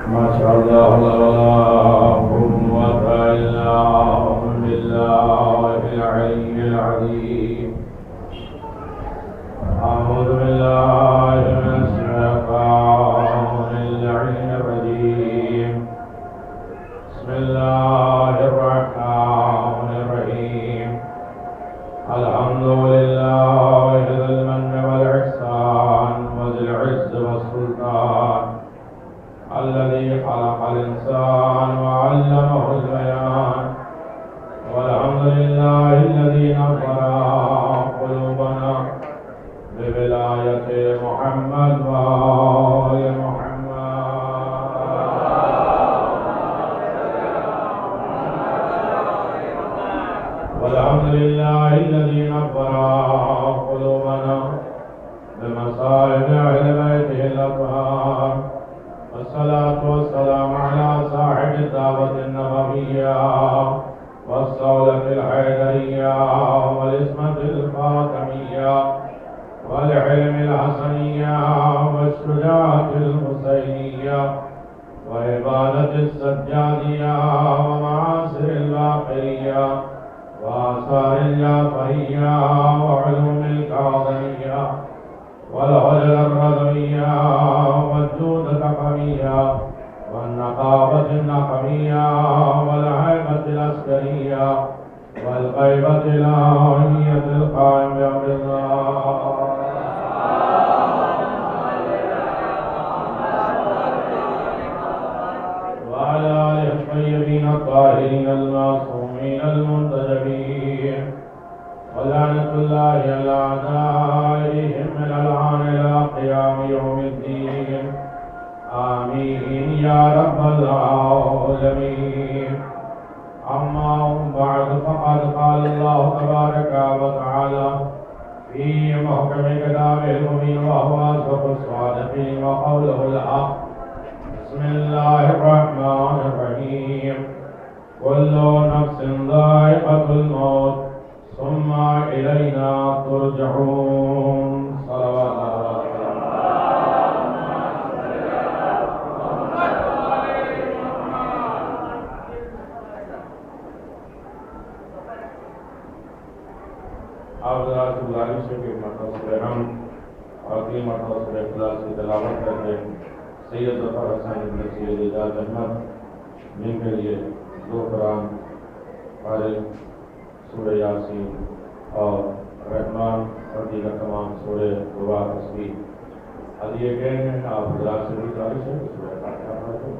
ما شاء الله لا قوة إلا بالله العلي العظيم. أعوذ بالله من الشيطان اللعين الرجيم. بسم الله الرحمن الرحيم. الحمد لله ذي المن والإحسان وذي العز والسلطان الذي خلق الإنسان وعلمه البيان. والحمد لله الذي نور قلوبنا بولاية محمد وآل محمد. والحمد لله الذي نور قلوبنا بمصائب أهل بيته الأطهار. والصلاة والسلام على صاحب الدعوة النبوية والصولة الحيدرية والإسمة الفاطمية والعلم الحسنية والشجاعة الحسينية وعبادة السجادية ومعاصر الباقرية وآثار الجعفرية وعلوم الكاظمية والهجر الرضوية والجود الثقفية والنقابة النقبية والهيبة العسكرية والغيبة الإلهية القائم بأمر الله. وعلى آله الطيبين الطاهرين المعصومين المنتجبين. ولعنة الله على أعدائهم من الآن إلى قيام يوم الدين. آمين يا رب العالمين. أما بعد فقد قال الله تبارك وتعالى في محكم كتابه المبين وهو أصدق الصادقين وقوله الحق. بسم الله الرحمن الرحيم. كل نفس ذائقة الموت ثم إلينا ترجعون. صلوات الله. آپ ذرا سے گزارش ہے کہ مرتبہ سورہ رحم اور 3 مرتبہ سورہ اخلاص کی تلاوت کر کے سید ظفر حسین بن سید اعجاز احمد جن کے لیے 2 قرآن فارغ سورہ یاسین اور رحمان اور دیگر تمام سورہ دعا تصویر ہدیے گئے ہیں. آپ حضرات سے بھی گزارش ہے کہ سورہ فاتحہ پڑھ دیں.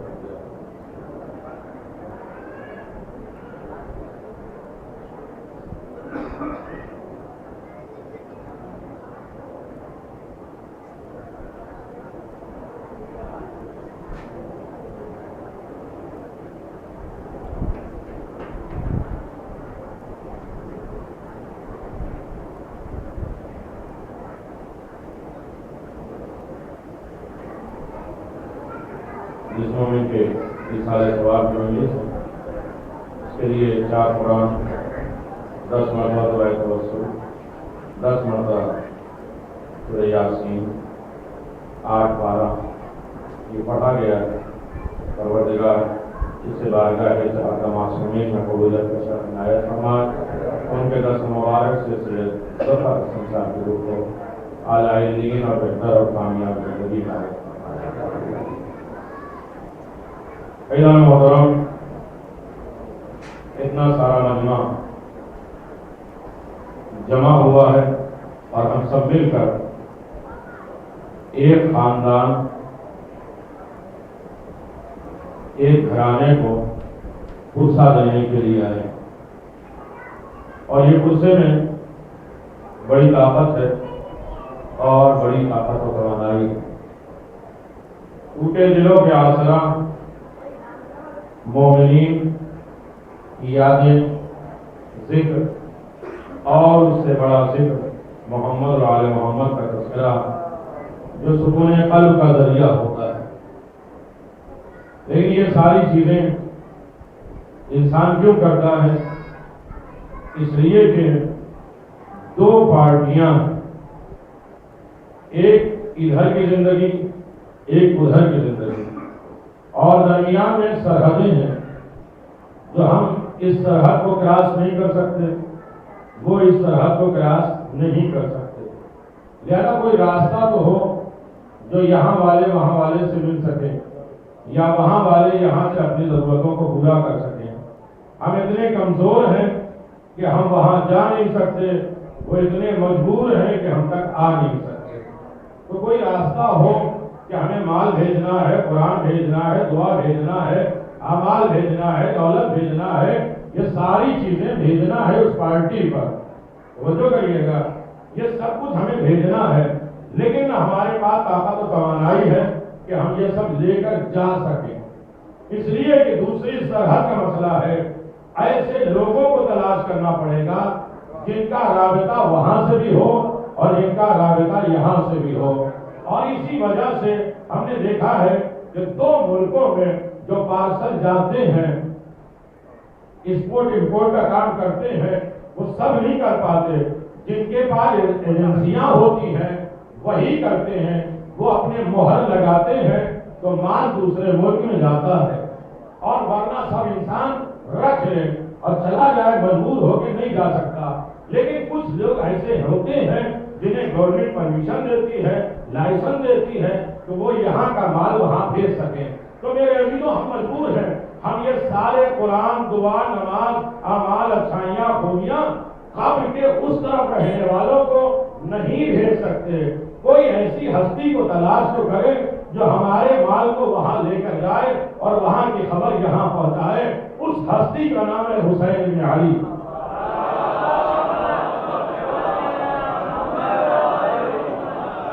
جس مومن کے اصالہ ثواب جو ہے اس کے لیے 4 قرآن 10 مرتبہ دعائے توسل 10 مرتبہ سورہ یاسین 8 12 یہ پڑھا گیا ہے. پروردگار اس سے بارگاہ ہے صحابہ معصومین میں قبولیت کا شرف عنایت فرمائے. ان کے دست مبارک سے سید ظفر حسین صاحب کی روح کو اعلیٰ علین اور بہتر اور کامیاب زندگی کا ایضاً محترم. اتنا سارا مجمع جمع ہوا ہے اور ہم سب مل کر ایک خاندان ایک گھرانے کو غصہ دینے کے لیے آئے اور یہ غصے میں بڑی طاقت ہے اور بڑی طاقت و توانائی ہے. ٹوٹے دلوں کے آسرا مومنین کی یادیں ذکر اور اس سے بڑا ذکر محمد اور آل محمد کا تذکرہ جو سکون قلب کا ذریعہ ہوتا ہے. لیکن یہ ساری چیزیں انسان کیوں کرتا ہے؟ اس لیے کہ دو پارٹیاں، ایک ادھر کی زندگی ایک ادھر کی زندگی، اور درمیان میں سرحدیں ہیں جو ہم اس سرحد کو کراس نہیں کر سکتے، وہ اس سرحد کو کراس نہیں کر سکتے۔ لہذا کوئی راستہ تو ہو جو یہاں والے وہاں والے سے مل سکے، یا وہاں والے یہاں سے اپنی ضرورتوں کو پورا کر سکیں۔ ہم اتنے کمزور ہیں کہ ہم وہاں جا نہیں سکتے، وہ اتنے مجبور ہیں کہ ہم تک آ نہیں سکتے۔ تو کوئی راستہ ہو کہ ہمیں مال بھیجنا ہے، قرآن بھیجنا ہے، دعا بھیجنا ہے، اعمال بھیجنا ہے، دولت بھیجنا ہے، یہ ساری چیزیں بھیجنا ہے اس پارٹی پر، توجہ کریے گا، یہ سب کچھ ہمیں بھیجنا ہے، لیکن ہمارے پاس طاقت و توانائی ہے کہ ہم یہ سب لے کر جا سکیں۔ اس لیے کہ دوسری سرحد کا مسئلہ ہے، ایسے لوگوں کو تلاش کرنا پڑے گا جن کا رابطہ وہاں سے بھی ہو اور جن کا رابطہ یہاں سے بھی ہو۔ اور اسی وجہ سے ہم نے دیکھا ہے کہ دو ملکوں میں جو پارسل جاتے ہیں، ایکسپورٹ امپورٹ کا کام کرتے ہیں، وہ سب نہیں کر پاتے۔ جن کے پاس ایجنسیاں ہوتی ہیں وہی کرتے ہیں، وہ اپنے مہر لگاتے ہیں تو مال دوسرے ملک میں جاتا ہے، اور ورنہ سب انسان رکھ لے اور چلا جائے، مجبور ہو کے نہیں جا سکتا۔ لیکن کچھ لوگ ایسے ہوتے ہیں جنہیں گورنمنٹ پرمیشن دیتی ہے، لائسنس دیتی ہے کہ وہ یہاں کا مال وہاں بھیج سکیں۔ تو میرے عزیزوں، ہم مجبور ہیں، ہم یہ سارے قرآن، دعا، نماز، اعمال، اچھائیاں، خوبیاں قبر کے اس طرف رہنے والوں کو نہیں بھیج سکتے۔ کوئی ایسی ہستی کو تلاش تو کرے جو ہمارے مال کو وہاں لے کر جائے اور وہاں کی خبر یہاں پہنچائے۔ اس ہستی کا نام ہے حسین بن علی۔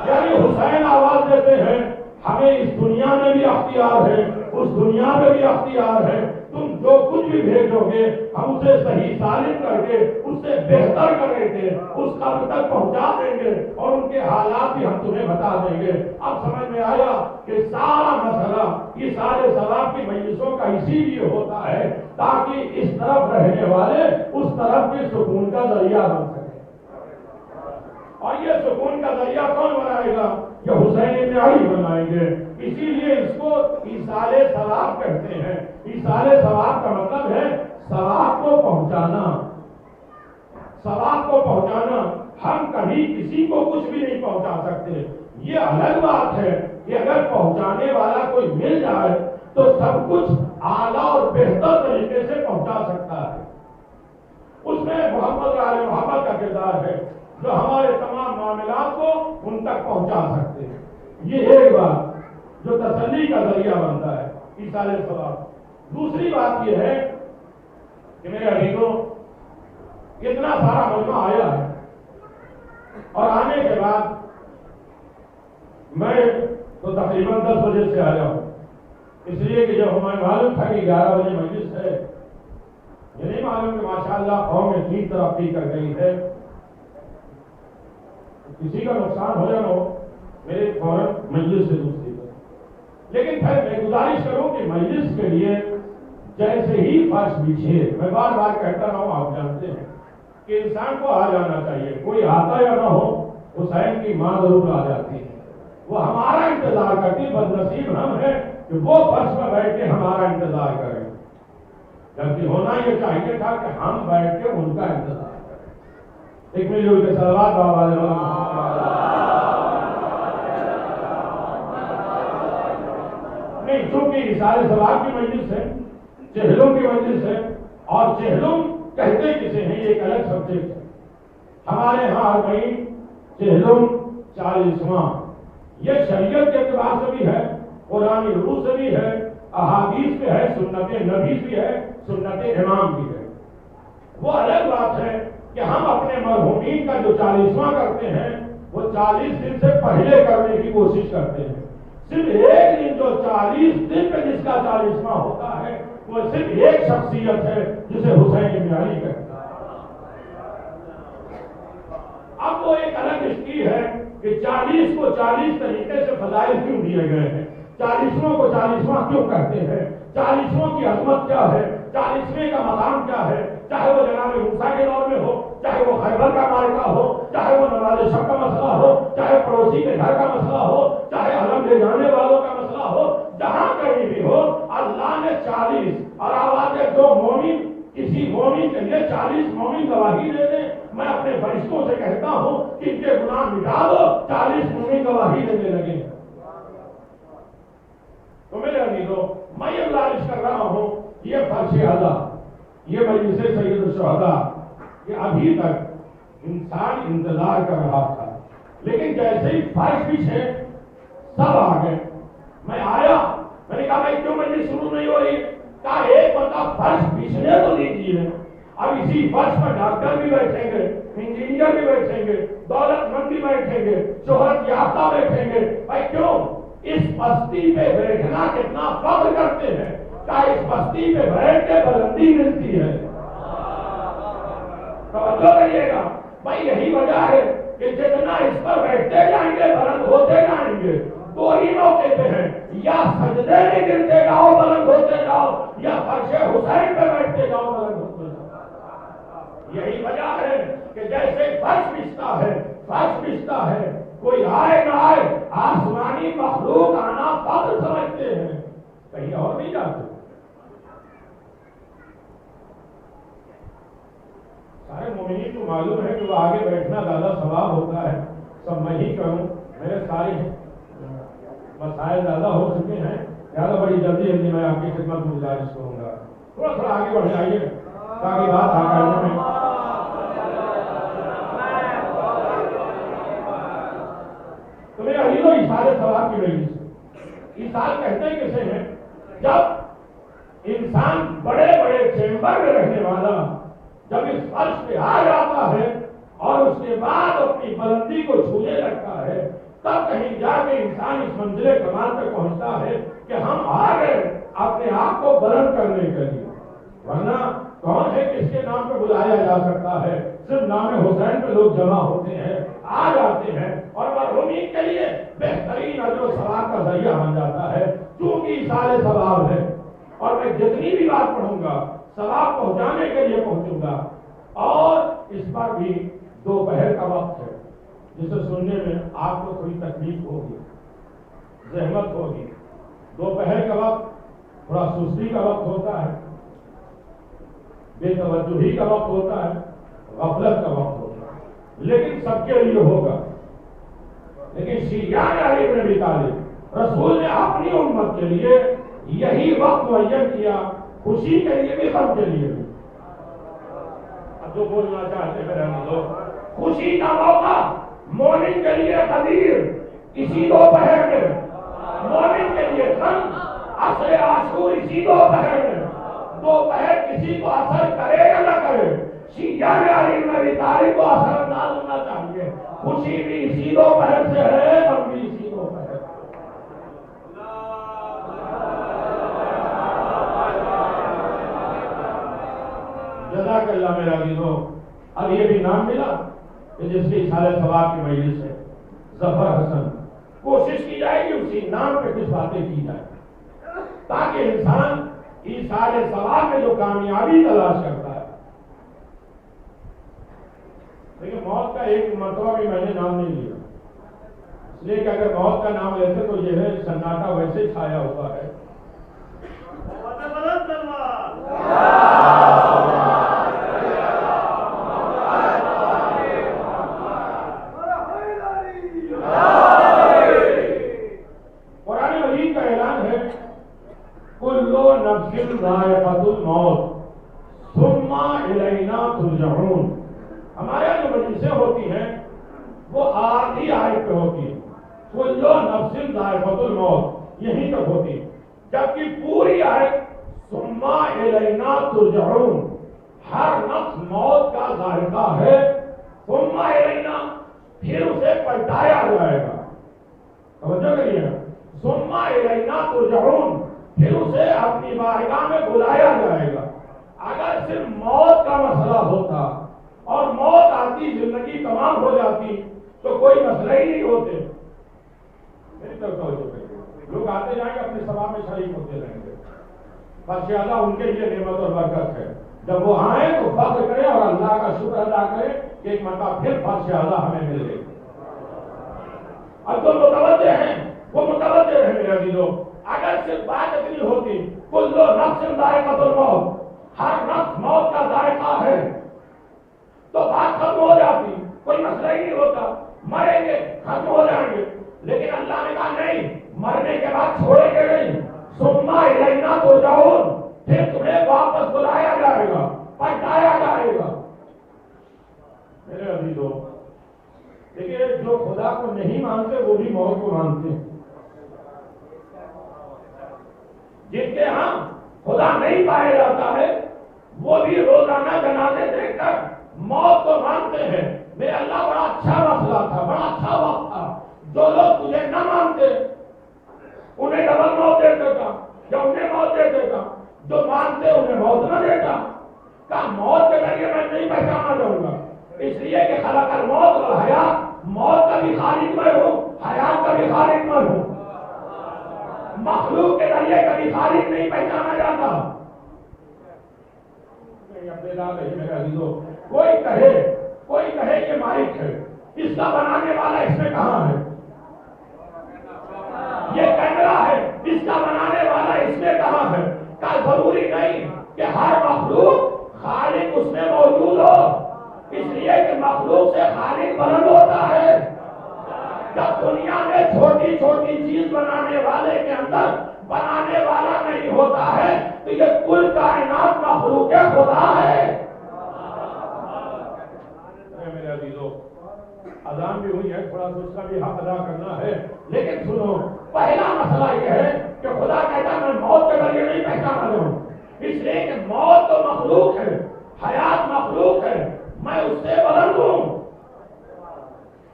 یعنی حسین آواز دیتے ہیں، ہمیں اس دنیا میں بھی اختیار ہے، اس دنیا میں بھی اختیار ہے، تم جو کچھ بھی بھیجو گے ہم اسے صحیح سالم کر کے اس سے بہتر کریں گے، اس قبر تک پہنچا دیں گے، اور ان کے حالات بھی ہم تمہیں بتا دیں گے۔ اب سمجھ میں آیا کہ سارا مسئلہ یہ سارے ثواب کی مجلسوں کا اسی لیے ہوتا ہے تاکہ اس طرف رہنے والے اس طرف کے سکون کا ذریعہ بن سکے۔ اور یہ سکون کا ذریعہ کون بنائے گا؟ یہ حسین بن علی بنائیں گے۔ اسی لیے اس کو ایصال ثواب کہتے ہیں۔ ایصال ثواب کا مطلب ہے ثواب کو پہنچانا، ثواب کو پہنچانا۔ ہم کبھی کسی کو کچھ بھی نہیں پہنچا سکتے۔ یہ الگ بات ہے کہ اگر پہنچانے والا کوئی مل جائے تو سب کچھ اعلیٰ اور بہتر طریقے سے پہنچا سکتا ہے۔ اس میں محمد آل محمد کا کردار ہے جو ہمارے تمام معاملات کو ان تک پہنچا سکتے ہیں۔ یہ ایک بات جو تسلی کا ذریعہ بنتا ہے، ایصال ثواب۔ دوسری بات یہ ہے کہ میرے عزیزوں، اتنا سارا مجمع آیا ہے اور آنے کے بعد میں تو تقریباً 10 بجے سے آیا ہوں، اس لیے کہ جب ہمیں معلوم تھا کہ 11 بجے مجلس ہے، یہ نہیں معلوم کہ ماشاءاللہ قوم اتنی ترقی کر گئی ہے، کسی کا نقصان ہو یا نہ ہو، میرے فوراً مجلس سے دوسری پر۔ لیکن پھر میں گزارش کروں کہ مجلس کے لیے جیسے ہی فرش بچھے، میں بار بار کہتا رہا ہوں، آپ جانتے ہیں کہ انسان کو آ جانا چاہیے، کوئی آتا یا نہ ہو، حسین کی ماں ضرور آ جاتی ہے، وہ ہمارا انتظار کرتی، بد نصیب ہم ہیں کہ وہ فرش پر بیٹھ کے ہمارا انتظار کریں، جبکہ ہونا یہ چاہیے تھا کہ ہم بیٹھ کے ان کا انتظار کریں۔ ایک مل جل کے صلوات بابا نہیں، چونکہ ایصال ثواب کی مجلس ہے، چہلم کی مجلس ہے، اور چہلم کہتے کسے ہیں یہ ایک الگ سبجیکٹ ہے۔ ہمارے ہاں ہر مہین چہلم 40واں، یہ شریعت کے اعتبار سے بھی ہے، قرآن روح سے بھی ہے، احادیث میں ہے، سنت نبی بھی ہے، سنت امام بھی ہے۔ وہ الگ بات ہے کہ ہم اپنے مرحومین کا جو 40واں کرتے ہیں وہ 40 دن سے پہلے کرنے کی کوشش کرتے ہیں۔ صرف ایک دن جو 40 دن پہ جس کا 40واں ہوتا ہے وہ صرف ایک شخصیت ہے جسے حسین بن علی کہتے ہیں۔ اب وہ ایک الگ ہسٹری ہے کہ 40 کو 40 طریقے سے فضائل کیوں دیے گئے ہیں، 40واں کو 40واں کیوں کرتے ہیں، 40واں کی عظمت کیا ہے، 40ویں کا مقام کیا ہے، چاہے وہ جناب موسیٰ کے دور میں ہو، چاہے وہ خیبر کا معرکہ ہو، چاہے وہ نماز شب کا مسئلہ ہو، چاہے پڑوسی کے گھر کا مسئلہ ہو، چاہے علم لے جانے والوں کا مسئلہ ہو، جہاں کہیں بھی ہو، نے 40 اور آواز ہے جو مومن کسی مومن کے لیے 40 مومن گواہی دے دیں، میں اپنے فرشتوں سے کہتا ہوں کہ ان کے گناہ مٹا دو، 40 مومن گواہی دینے لگے۔ تو میرے عزیزو، میں یہ گزارش کر رہا ہوں، یہ فرش اعلیٰ، یہ مجلس سید الشہداء، یہ ابھی تک انسان انتظار کر رہا تھا، لیکن جیسے ہی فرش بچھے سب آ گئے۔ میں آیا، میں نے کہا بھائی کیوں مجلس شروع نہیں ہو رہی؟ کہا ایک بندہ فرش بچھنے تو دیجیے، اب اسی فرش پر ڈاکٹر بھی بیٹھیں گے، انجینئر بھی بیٹھیں گے، دولت مند بھی بیٹھیں گے، شہرت یافتہ بیٹھیں گے، بھائی کیوں؟ اس بستی پہ بیٹھنا کتنا فخر کرتے ہیں، کہا اس بستی پہ بیٹھ کے بلندی ملتی ہے۔ توجہ کریے گا، بھائی یہی وجہ ہے کہ جتنا اس پر بیٹھتے جائیں گے بلند ہوتے جائیں گے۔ دو ہی موقع پہ ہیں، یا سجدے میں گرتے جاؤ بلند ہوتے جاؤ، یا فرش حسین پہ بیٹھتے جاؤ بلند ہوتے جاؤ۔ یہی وجہ ہے کہ جیسے فرش بچھتا ہے، کوئی آئے نہ آئے، آسمانی مخلوق آنا فخر سمجھتے ہیں، کہیں اور نہیں جاتے۔ سارے مومنین کو معلوم ہے کہ وہ آگے بیٹھنا زیادہ ثواب ہوتا ہے، سب میں ہی کروں، میرے سارے مسائل زیادہ ہو چکے ہیں، زیادہ بڑی جلدی میں آپ کی خدمت میں گزارش کروں گا، تھوڑا آگے بڑھ جائیے تاکہ بات آگے میں۔ تو میرے عزیزو، ایثار ثواب کی وجہ سے ایثار کہتے ہیں کسے ہیں؟ جب انسان بڑے بڑے چیمبر میں رہنے والا جب اس فرش پہ آ جاتا ہے اور اس کے بعد اپنی بلندی کو چھونے لگتا ہے، تب کہیں جا کے انسان اس منزل کمال پہ پہنچتا ہے کہ ہم آ گئے اپنے آپ کو بلند کرنے کے لیے۔ ورنہ کون ہے کس کے نام پہ بلایا جا سکتا ہے؟ صرف نام حسین پہ لوگ جمع ہوتے ہیں، آ جاتے ہیں اور مرحومین کے لیے بہترین اجر و ثواب کا ذریعہ بن جاتا ہے، چونکہ ایثار ثواب ہے۔ اور میں جتنی بھی بات پڑھوں گا ثواب پہنچانے کے لیے پہنچوں گا، اور اس پر بھی دوپہر کا وقت ہے جسے سننے میں آپ کو تھوڑی تکلیف ہوگی، زحمت ہوگی۔ دوپہر کا وقت تھوڑا سستی کا وقت ہوتا ہے، بے توجہی کا وقت ہوتا ہے، غفلت کا وقت ہوتا ہے، لیکن سب کے لیے ہوگا۔ لیکن شیعان علی بن ابی طالب، رسول نے اپنی امت کے لیے یہی وقت معین کیا، خوشی کے لیے بھی غم کے لیے بھی۔ اب جو بولنا چاہتے ہیں رہنے دو۔ خوشی کا موقع مومن کے لیے قدیر اسی دوپہر میں، مومن کے لیے غم عصر عاشور اسی دوپہر میں۔ دوپہر کسی کو اثر کرے یا نہ کرے، شیعان علی بن ابی طالب کو اثر انداز ہونا چاہیے۔ خوشی بھی اسی دوپہر سے ہے، غم بھی اسی دوپہر۔ جزاک اللہ میرا عزیزو۔ اب یہ بھی نام ملا کہ جس کی ایثار ثواب کی مجلس ہے، ظفر حسن، کوشش کی جائے کہ اسی نام پہ کچھ باتیں کی جائے تاکہ انسان ایثار ثواب میں جو کامیابی تلاش کرتا ہے۔ لیکن موت کا ایک مرتبہ بھی میں نے نام نہیں لیا، اس لیے کہ اگر موت کا نام لیتے تو یہ ہے سناٹا ویسے چھایا ہوا ہے۔ قرآن مجید کا اعلان ہے کل نفس ذائقۃ الموت ثم الینا ترجعون۔ ہمارے یہاں جو مجلسیں ہوتی ہیں وہ آدھی آیت پہ ہوتی ہیں، کل نفس ذائقۃ الموت یہیں تک ہوتی ہے، جبکہ پوری آیت ثم الینا ترجعون، ہر نفس موت کا ذائقہ ہے، ثم الینا پھر اسے پلٹایا جائے گا۔ توجہ کریے گا، ثم الینا ترجعون، پھر اسے اپنی بارگاہ میں بلایا جائے گا۔ اگر صرف موت کا مسئلہ ہوتا اور موت آتی زندگی تمام ہو جاتی تو کوئی مسئلہ ہی نہیں ہوتے۔ میری طرف توجہ کریے، لوگ آتے جائیں گے اپنے ثواب میں شریک ہوتے رہیں گے، بس اللہ ان کے لیے نعمت اور برکت ہے۔ جب وہ آئیں تو فخر کریں اور اللہ کا شکر ادا کریں کہ ایک مرتبہ پھر فرش اعلیٰ ہمیں مل گئی۔ اب جو متوجہ ہیں وہ متوجہ رہیں میرے عزیزو۔ اگر صرف بات اتنی ہوتی کل نفس ذائقۃ الموت، ہر نفس موت کا ذائقہ ہے، تو بات ختم ہو جاتی، کوئی مسئلہ ہی نہیں ہوتا، مریں گے ختم ہو جائیں گے۔ لیکن اللہ نے کہا نہیں، مرنے کے بعد چھوڑیں گے نہیں، ثم الینا ترجعون، پھر تمہیں واپس بلایا جائے گا، پلٹایا جائے گا۔ میرے عزیزوں، دیکھیے جو خدا کو نہیں مانتے وہ بھی موت کو مانتے ہیں۔ جن کے ہاں خدا نہیں پایا جاتا ہے وہ بھی روزانہ جنازے دیکھ کر موت کو مانتے ہیں۔ میرے اللہ بڑا اچھا مسئلہ تھا، بڑا اچھا وقت تھا، جو لوگ تجھے نہ مانتے انہیں ڈبل موت دے دیتا یا انہیں موت دے دیتا، جو مانتے انہیں موت نہ دیتا۔ کہا موت کے ذریعے میں نہیں پہچانا جاؤں گا، اس لیے کہ خلق الموت والحیات، موت کا بھی خالق میں ہوں، حیات کا بھی خالق میں ہوں، مخلوق کے ذریعے کبھی خالق نہیں پہچانا جاتا۔ میرے عزیزوں، کوئی کہے کہ مالک ہے، اس کا بنانے والا اس میں کہاں ہے؟ یہ کیمرہ ہے، اس کا بنانے والا اس میں کہاں ہے؟ کا ضروری نہیں کہ ہر مخلوق خالق اس میں موجود ہو، اس لیے کہ مخلوق سے خالق بلند ہوتا ہے۔ جب دنیا میں چھوٹی چھوٹی چیز بنانے والے کے اندر بنانے والا نہیں ہوتا ہے تو یہ کل کائنات مخلوق خدا ہے۔ میرے عزیزوں، اذان بھی ہوئی ہے، تھوڑا سا اس کا بھی حق ادا کرنا ہے، لیکن سنو، پہلا مسئلہ یہ ہے کہ خدا کہتا ہے میں موت کے ذریعے نہیں پہچانا جاؤں، اس لیے کہ موت تو مخلوق ہے، حیات مخلوق ہے، میں اس سے بلند ہوں۔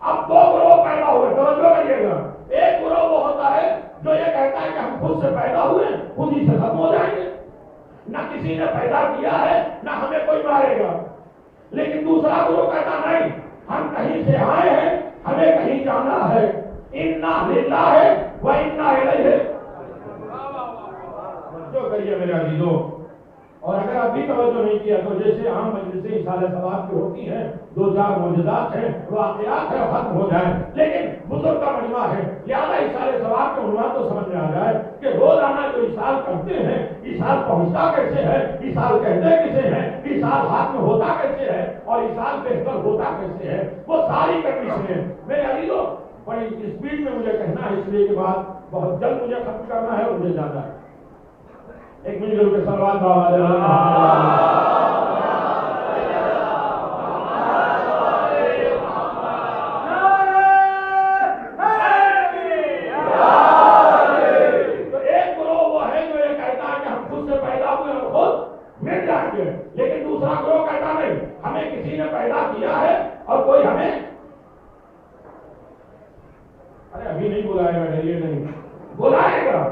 اب دو گروہ پیدا ہوئے، توجہ کریے گا۔ ایک گروہ وہ ہوتا ہے جو یہ کہتا ہے کہ ہم خود سے پیدا ہوئے، خود ہی سے ختم ہو جائیں گے، نہ کسی نے پیدا کیا ہے نہ ہمیں کوئی مارے گا۔ لیکن دوسرا گروہ کہتا نہیں، ہم کہیں سے آئے ہیں، ہمیں کہیں جانا ہے، انا للہ و انا الیہ۔ توجہ کریے میرے عزیزوں، اور اگر آپ بھی توجہ نہیں کیا تو جیسے عام مجلسیں اصالہ ثواب کی ہوتی ہیں، دو چار معجزات ہیں، واقعات ہیں، ختم ہو جائیں، لیکن بزرگ کا مجمع ہے، لہٰذا اصالہ ثواب کے عنوان تو سمجھ میں آ جائے کہ روزانہ جو اصال کرتے ہیں، اصال پہنچتا کیسے ہے، اصال کہتے کیسے ہیں، اصال ہاتھ میں ہوتا کیسے ہے، اور اصال بہتر ہوتا کیسے ہے، وہ ساری کنڈیشنیں میرے عزیزوں بڑی اسپیڈ میں مجھے کہنا ہے، اس لیے کہ بات بہت جلد مجھے ختم کرنا ہے، مجھے جانا ہے۔ ایک منٹ کے سوال مل جائیں گے، لیکن دوسرا گروہ کہتا نہیں، ہمیں کسی نے پیدا کیا ہے اور کوئی ہمیں ابھی نہیں بلائے گا، ڈریے نہیں بلائے گا،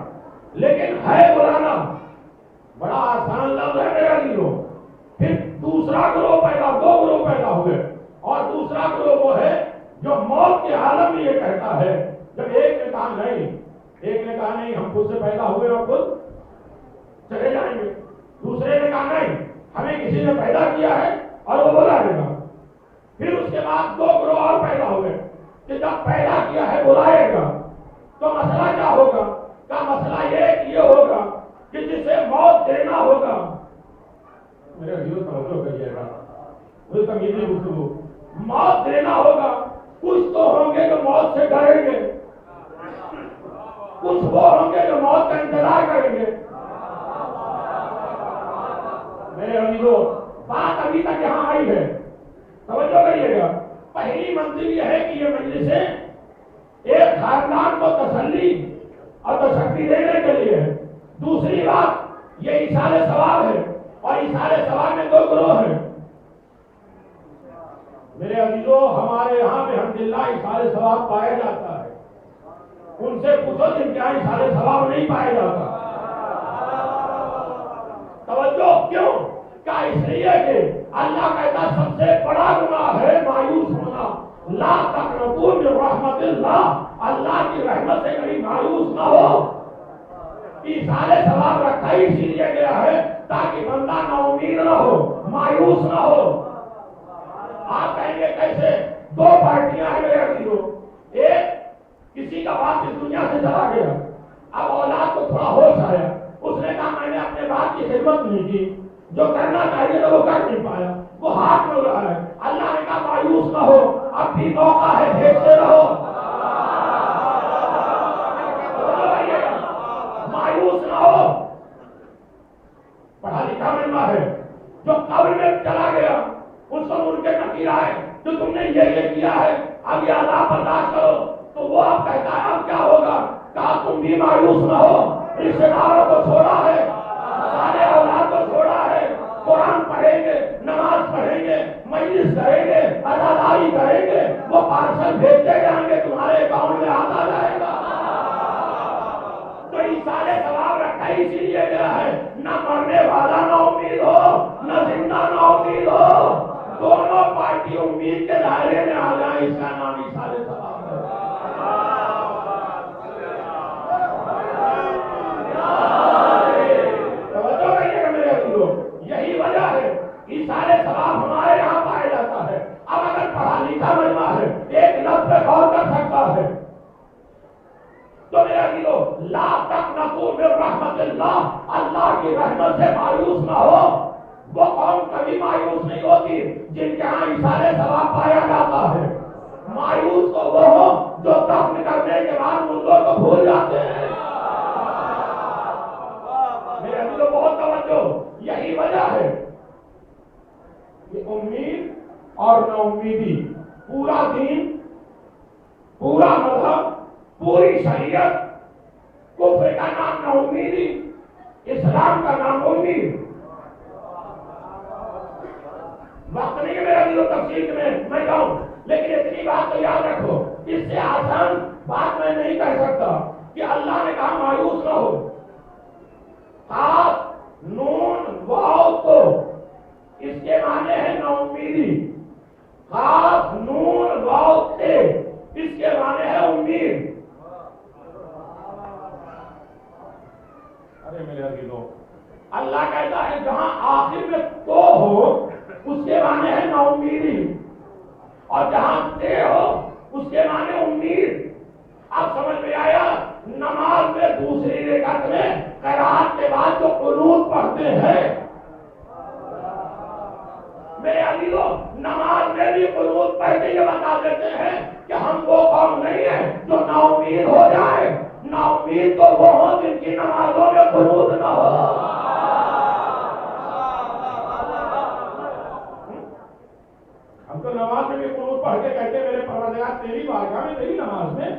لیکن ہے بلانا بڑا آسان لفظ ہے میرے عزیزوں۔ پھر دوسرا گروہ پیدا، دو گروہ پیدا ہوئے، اور دوسرا گروہ وہ ہے جو موت کے عالم میں یہ کہتا ہے، جب ایک نے کہا نہیں ہم خود سے پیدا ہوئے اور خود چلے جائیں گے، دوسرے نے کہا نہیں ہمیں کسی نے پیدا کیا ہے اور وہ بلائے گا۔ پھر اس کے بعد دو گروہ اور پیدا ہوئے کہ جب پیدا کیا ہے بلائے گا، تو مسئلہ کیا ہوگا؟ کا مسئلہ یہ ہوگا کہ جسے موت دینا ہوگا، میرے عزیزوں توجہ کریے گا، مجھے تمیزی گفتگو، موت دینا ہوگا، کچھ تو ہوں گے جو موت سے ڈریں گے، کچھ وہ ہوں گے جو موت کا انتظار کریں گے۔ میرے عزیزوں بات ابھی تک یہاں آئی ہے، توجہ کریے گا۔ پہلی منزل یہ ہے کہ یہ مجلسیں ایک خاندان کو تسلی اور تشکری دینے کے لیے ہے۔ دوسری بات یہ ایصال ثواب ہے، اور ایصال ثواب میں دو گروہ ہیں۔ میرے عزیزوں ہمارے یہاں پہ الحمدللہ ایصال ثواب پایا جاتا ہے، ان سے پوچھو جن کے یہاں ایصال ثواب نہیں پایا جاتا۔ توجہ کیوں؟ کیا اس لیے کہ اللہ کہتا سب سے بڑا گناہ ہے مایوس ہونا، لا تقنطوا من رحمت اللہ، اللہ کی رحمت سے کبھی مایوس نہ ہو۔ ایصال ثواب رکھا ہی اسی لیے گیا ہے تاکہ بندہ نا امید نہ ہو، مایوس نہ ہو۔ آپ کہیں گے کیسے؟ دو پارٹیاں ہیں میرے عزیزوں، ایک کسی کا باپ اس دنیا سے چلا گیا، اب اولاد کو تھوڑا ہوش آیا، اس نے کہا میں نے نہیں کی، جو کرنا چاہیے تھا وہ کر نہیں پایا، وہ ہاتھ میں رہا ہے۔ اللہ نے کہا مایوس نہ ہو، اب بھی موقع ہے، بھیجتے رہو۔ مایوس نہ ہو۔ پڑھا لکھا ملنا ہے جو قبر میں چلا گیا، اس کو مڑ کے نکیر آئے جو تم نے یہ کیا ہے، اب یہ عذاب برداشت کرو، تو وہ اب کہتا ہے اب کیا ہوگا؟ کہا تم بھی مایوس نہ ہو، رشتے داروں کو چھوڑا ہے، سارے اولاد کو چھوڑا ہے، قرآن پڑھیں گے، نماز پڑھیں گے، مجلس کریں گے، عزاداری کریں گے، وہ پارسل بھیجتے جائیں گے، تمہارے اکاؤنٹ میں آتا جائے گا۔ تو سارے ثواب رکھا اسی لیے گیا ہے، نہ مرنے والا نا امید ہو، نہ زندہ نا امید ہو، دونوں پارٹی امید کے دائرے میں آ جائیں، اس کا نام ہی سارے ثواب ہے۔ توجہ کریے گا میرے بھائیو، یہی وجہ ہے کہ سارے ثواب ہمارے یہاں پایا جاتا ہے۔ اب اگر پڑھا لکھا مجمع ہے، ایک لفظ پہ غور کر سکتا ہے، تو میرا دلو لا تقنطوا من رحمت اللہ، اللہ کی رحمت سے مایوس نہ ہو۔ وہ قوم کبھی مایوس نہیں ہوتی جن کے ہاں اشارے ثواب پایا جاتا ہے۔ مایوس تو وہ ہو جو دفن کرنے کے بعد مردوں کو بھول جاتے ہیں۔ میرا دلو بہت توجہ، یہی وجہ ہے کہ امید اور نا امیدی، پورا دین، پورا مذہب، پوری شریعت، کفر کا نام نا امیدی، اسلام کا نام امید۔ وقت نہیں ہے میرا دل و تفصیل میں جاؤں، لیکن اتنی بات تو یاد رکھو، اس سے آسان بات میں نہیں کہہ سکتا کہ اللہ نے کہا مایوس نہ ہو۔ خاص نون واو تو اس کے معنی ہے نا امیدی، خاص نون واو تے اس کے معنی ہے امید۔ ارے میرے عزیزو، اللہ کہتا ہے جہاں آخر میں تو ہو اس کے معنی ہے نا امیدی، اور جہاں تے ہو اس کے معنی امید۔ اب سمجھ میں آیا؟ نماز میں دوسری رکعت میں قرات کے بعد جو قنوت پڑھتے ہیں، میرے عزیزو نماز میں بھی قنوت پڑھ کے یہ بتا دیتے ہیں کہ ہم وہ قوم نہیں ہیں جو نا امید ہو جائے۔ نا امید تو وہ ہوں جن کی نمازوں میں قنوت نہ ہو۔ ہم تو نماز میں بھی قنوت پڑھ کے کہتے ہیں میرے پروردگار تیری بارگاہ میں، تیری نماز میں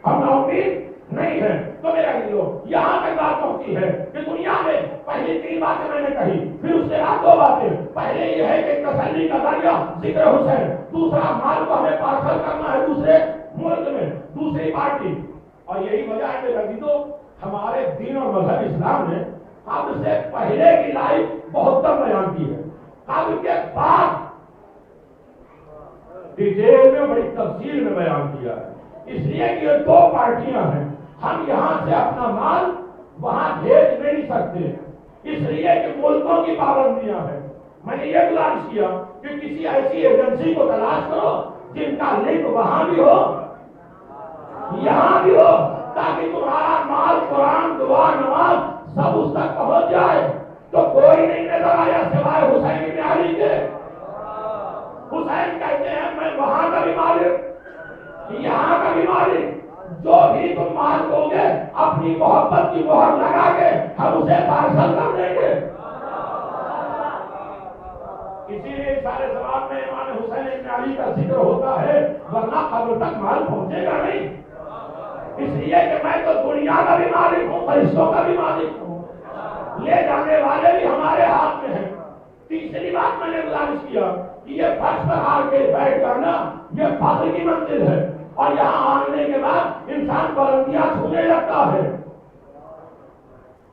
ہم نا امید نہیں ہے۔ تو میرا عزیزو یہاں تک بات پہنچی ہے کہ دنیا میں پہلی 3 باتیں میں نے کہی، پھر اس کے بعد 2 باتیں۔ پہلے یہ ہے کہ تسلی کا ذریعہ ذکر حسین، دوسرا مال کو ہمیں پارسل کرنا ہے دوسرے ملک میں، دوسری پارٹی۔ اور یہی وجہ ہے کہ عزیزو ہمارے دین اور مذہب اسلام نے قبر سے پہلے کی لائف بہت کم بیان کی ہے، قبر کے بعد ڈیٹیل میں بڑی تفصیل میں بیان کیا ہے۔ اس لیے کہ یہ 2 پارٹیاں ہیں، ہم یہاں سے اپنا مال وہاں بھیج نہیں سکتے، اس لیے کہ ملکوں کی پابندیاں ہیں۔ میں نے یہ گزارش کیا کہ کسی ایسی ایجنسی کو تلاش کرو جن کا لنک وہاں بھی ہو یہاں بھی ہو، تاکہ تمہارا مال، قرآن، دعا، نماز سب اس تک پہنچ جائے۔ تو کوئی نہیں نظر آیا سوائے حسین بن علی کے۔ حسین کہتے ہیں میں وہاں کا بھی مالک، یہاں کا بھی مالک، جو بھی تم مال دو گے اپنی محبت کی مہر لگا کے ہم اسے پارسل کر دیں گے۔ اسی لیے سارے زبان میں امام حسین بن علی کا ذکر ہوتا ہے، ورنہ قبر تک مال پہنچے گا نہیں۔ اس لیے کہ میں تو دنیا کا بھی مالک ہوں، فرشتوں کا بھی مالک ہوں، لے جانے والے بھی ہمارے ہاتھ میں ہیں۔ تیسری بات میں نے گزارش کیا کہ یہ فرش پر آ کے بیٹھ جانا یہ فخر کی منزل ہے، اور یہاں آنے کے بعد انسان بلندیاں چھونے لگتا ہے۔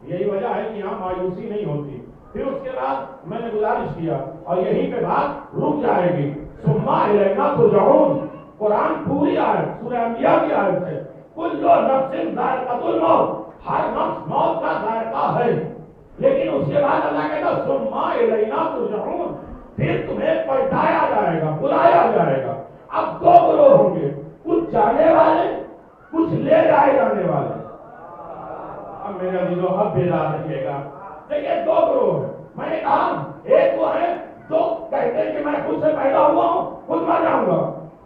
یہی وجہ ہے کہ یہاں مایوسی نہیں ہوتی۔ پھر اس کے بعد میں نے گزارش کیا اور یہیں پہ بات رک جائے گی، ثم الینا ترجعون، قرآن پوری آیت سورہ انبیاء کی آیت ہے، کل نفس ذائقۃ الموت، ہر نفس موت کا ذائقہ ہے، لیکن اس کے بعد اللہ کہتا ثم الینا ترجعون، پھر تمہیں پلٹایا جائے گا، بلایا جائے گا۔ اب 2 گروہ ہوں گے، کچھ جانے والے، کچھ لے جائے جانے والے۔ اب میرا دلو اب بیدار رہیے گا، دیکھیے 2 گروہ ہیں، میں نے کہا ایک وہ ہے جو کہتے ہیں کہ میں خود سے پیدا ہوا ہوں خود مر جاؤں گا،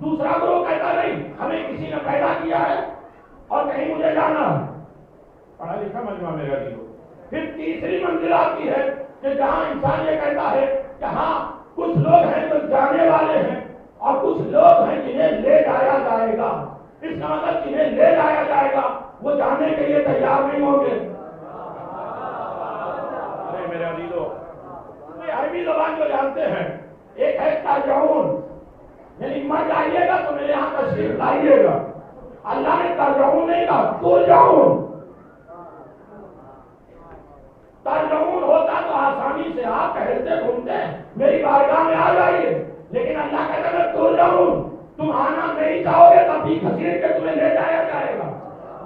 دوسرا گروہ کہتا نہیں ہمیں کسی نے پیدا کیا ہے اور کہیں مجھے جانا ہے، پڑھا لکھا مجمع میرا دل۔ پھر تیسری منزل آتی ہے کہ جہاں انسان یہ کہتا ہے کہ ہاں کچھ لوگ ہیں جو جانے والے ہیں اور کچھ لوگ ہیں جنہیں لے جایا جائے گا۔ اس کا مطلب جنہیں لے جایا جائے گا وہ جانے کے لیے تیار نہیں ہوں گے۔ ارے میرے عزیزو، عربی زبان جو جانتے ہیں، ایک ہے ترجعون، یعنی مر جائیے گا تو میرے یہاں تشریف لائیے گا۔ اللہ نے ترجعون نہیں کہا، ترجعون۔ ترجعون ہوتا تو آسانی سے آپ ٹہلتے گھومتے میری بارگاہ میں آ جائیے، لیکن اللہ کہتا ہے ترجعون، تم آنا نہیں چاہو گے تب بھی گھسیٹ کے تمہیں لے جایا جائے گا۔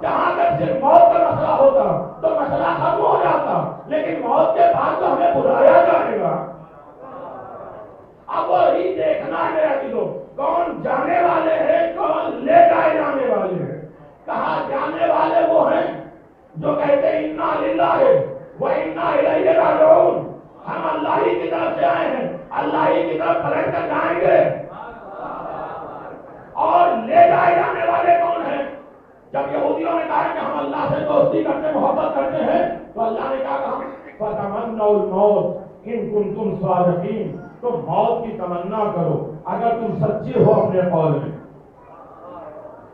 جہاں تک صرف موت کا مسئلہ ہوتا تو مسئلہ ختم ہو جاتا، لیکن موت کے بعد تو ہمیں بلایا جائے گا۔ اب وہی دیکھنا ہے میرا دلو، کون جانے والے ہیں کون لے جائے جانے والے ہیں۔ کہاں جانے والے وہ ہیں جو کہتے ہیں انا للہ و انا الیہ راجعون، ہم اللہ ہی کی طرف سے آئے ہیں، اللہ ہی کی طرف پلٹ کر جائیں گے۔ اور لے جائے جانے والے کون ہیں؟ جب یہودیوں نے کہا کہ ہم اللہ سے دوستی کرتے محبت کرتے ہیں تو اللہ نے کہا کہ ہم فتمنوا الموت ان کنتم صادقین، تو موت کی تمنا کرو اگر تم سچے ہو اپنے قول میں۔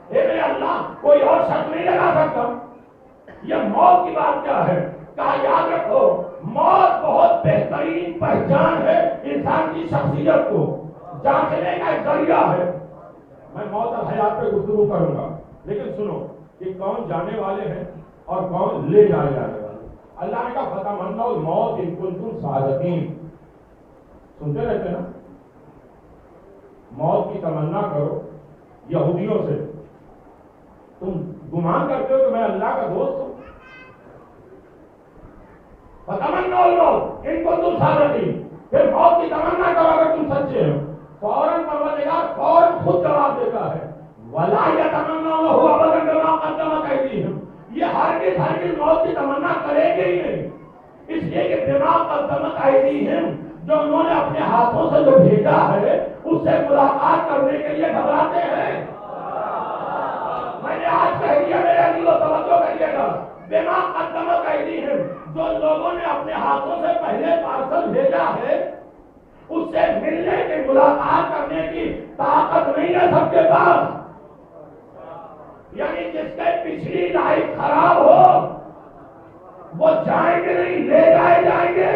اے میرے اللہ، کوئی اور شک نہیں لگا سکتا یہ موت کی بات کیا ہے۔ کہا یاد رکھو موت بہت بہترین پہچان ہے انسان کی شخصیت کو جانچنے کا ایک ذریعہ ہے۔ میں موت اور حیات پہ گفتگو کروں گا، لیکن سنو کہ کون جانے والے ہیں اور کون لے جائے جانے والے۔ اللہ نے کہا فتمنوا الموت ان کنتم صادقین، سنتے رہتے نا، موت کی تمنا کرو یہودیوں سے، تم گمان کرتے ہو کہ میں اللہ کا دوست ہوں۔ فتمنوا الموت ان کنتم صادقین، پھر موت کی تمنا کرو اگر تم سچے ہو۔ فوراً پروردگار فوراً خود جواب دیتا ہے وَلَا يَتَمَنَّوْنَهُ أَبَدًا بِمَا قَدَّمَتْ أَيْدِيهِمْ، یہ ہرگز موت کی تمنا کریں گے ہی نہیں، اس لیے کہ بِمَا قَدَّمَتْ أَيْدِيهِمْ، جو انہوں نے اپنے ہاتھوں سے جو بھیجا ہے اس سے ملاقات کرنے کے لیے گھبراتے ہیں۔ میں نے آج کہہ دیا میرے دل و توجہ کریے گا، بِمَا قَدَّمَتْ أَيْدِيهِمْ، جو لوگوں نے اپنے ہاتھوں سے پہلے پارسل بھیجا ہے اس سے ملنے کی ملاقات کرنے کی طاقت نہیں ہے سب کے پاس۔ یعنی جس کے پچھلی لائف خراب ہو وہ جائیں گے نہیں، لے جائے جائیں گے۔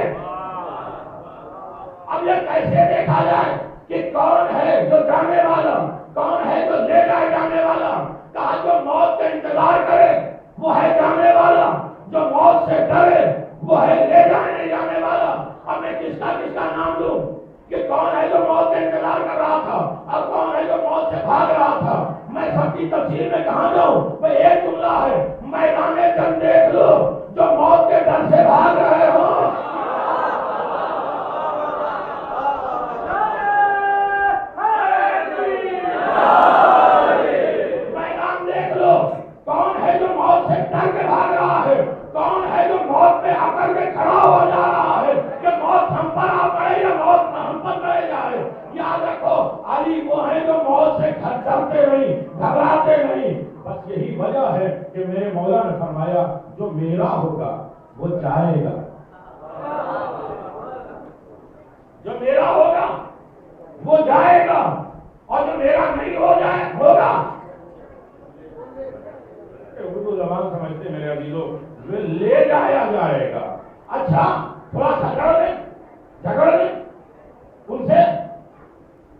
اب یہ کیسے دیکھا جائے کہ کون ہے جو جانے والا، کون ہے جو لے جائے جانے والا؟ کہا جو موت کا انتظار کرے وہ ہے جانے والا، جو موت سے ڈرے وہ ہے لے جانے والا۔ اب میں کس کا نام لوں کہ کون ہے جو موت کا انتظار کر رہا تھا اور کون ہے جو موت سے بھاگ رہا تھا؟ میں سب کی تفصیل میں کہاں جاؤں؟ وہ ایک جملہ ہے، میدان جنگ دیکھ لو، جو موت کے ڈر سے بھاگ رہے ہو میدان دیکھ لو، کون ہے جو موت سے ڈر کے بھاگ رہا ہے، کون ہے جو موت پہ آ کر کے کھڑا ہو جا رہا ہے کہ موت ہم پر آ پڑے یا موت ہم پر رہ جائے۔ یاد رکھو علی وہ ہیں جو موت سے ڈرتے نہیں، گھبراتے نہیں۔ بس یہی وجہ ہے کہ میرے مولا نے فرمایا جو میرا ہوگا وہ جائے گا، جو میرا ہوگا وہ جائے گا، اور جو میرا نہیں ہوگا اردو زبان سمجھتے میرے عزیزوں، وہ لے جایا جائے گا۔ اچھا تھوڑا جھگڑ لیں ان سے،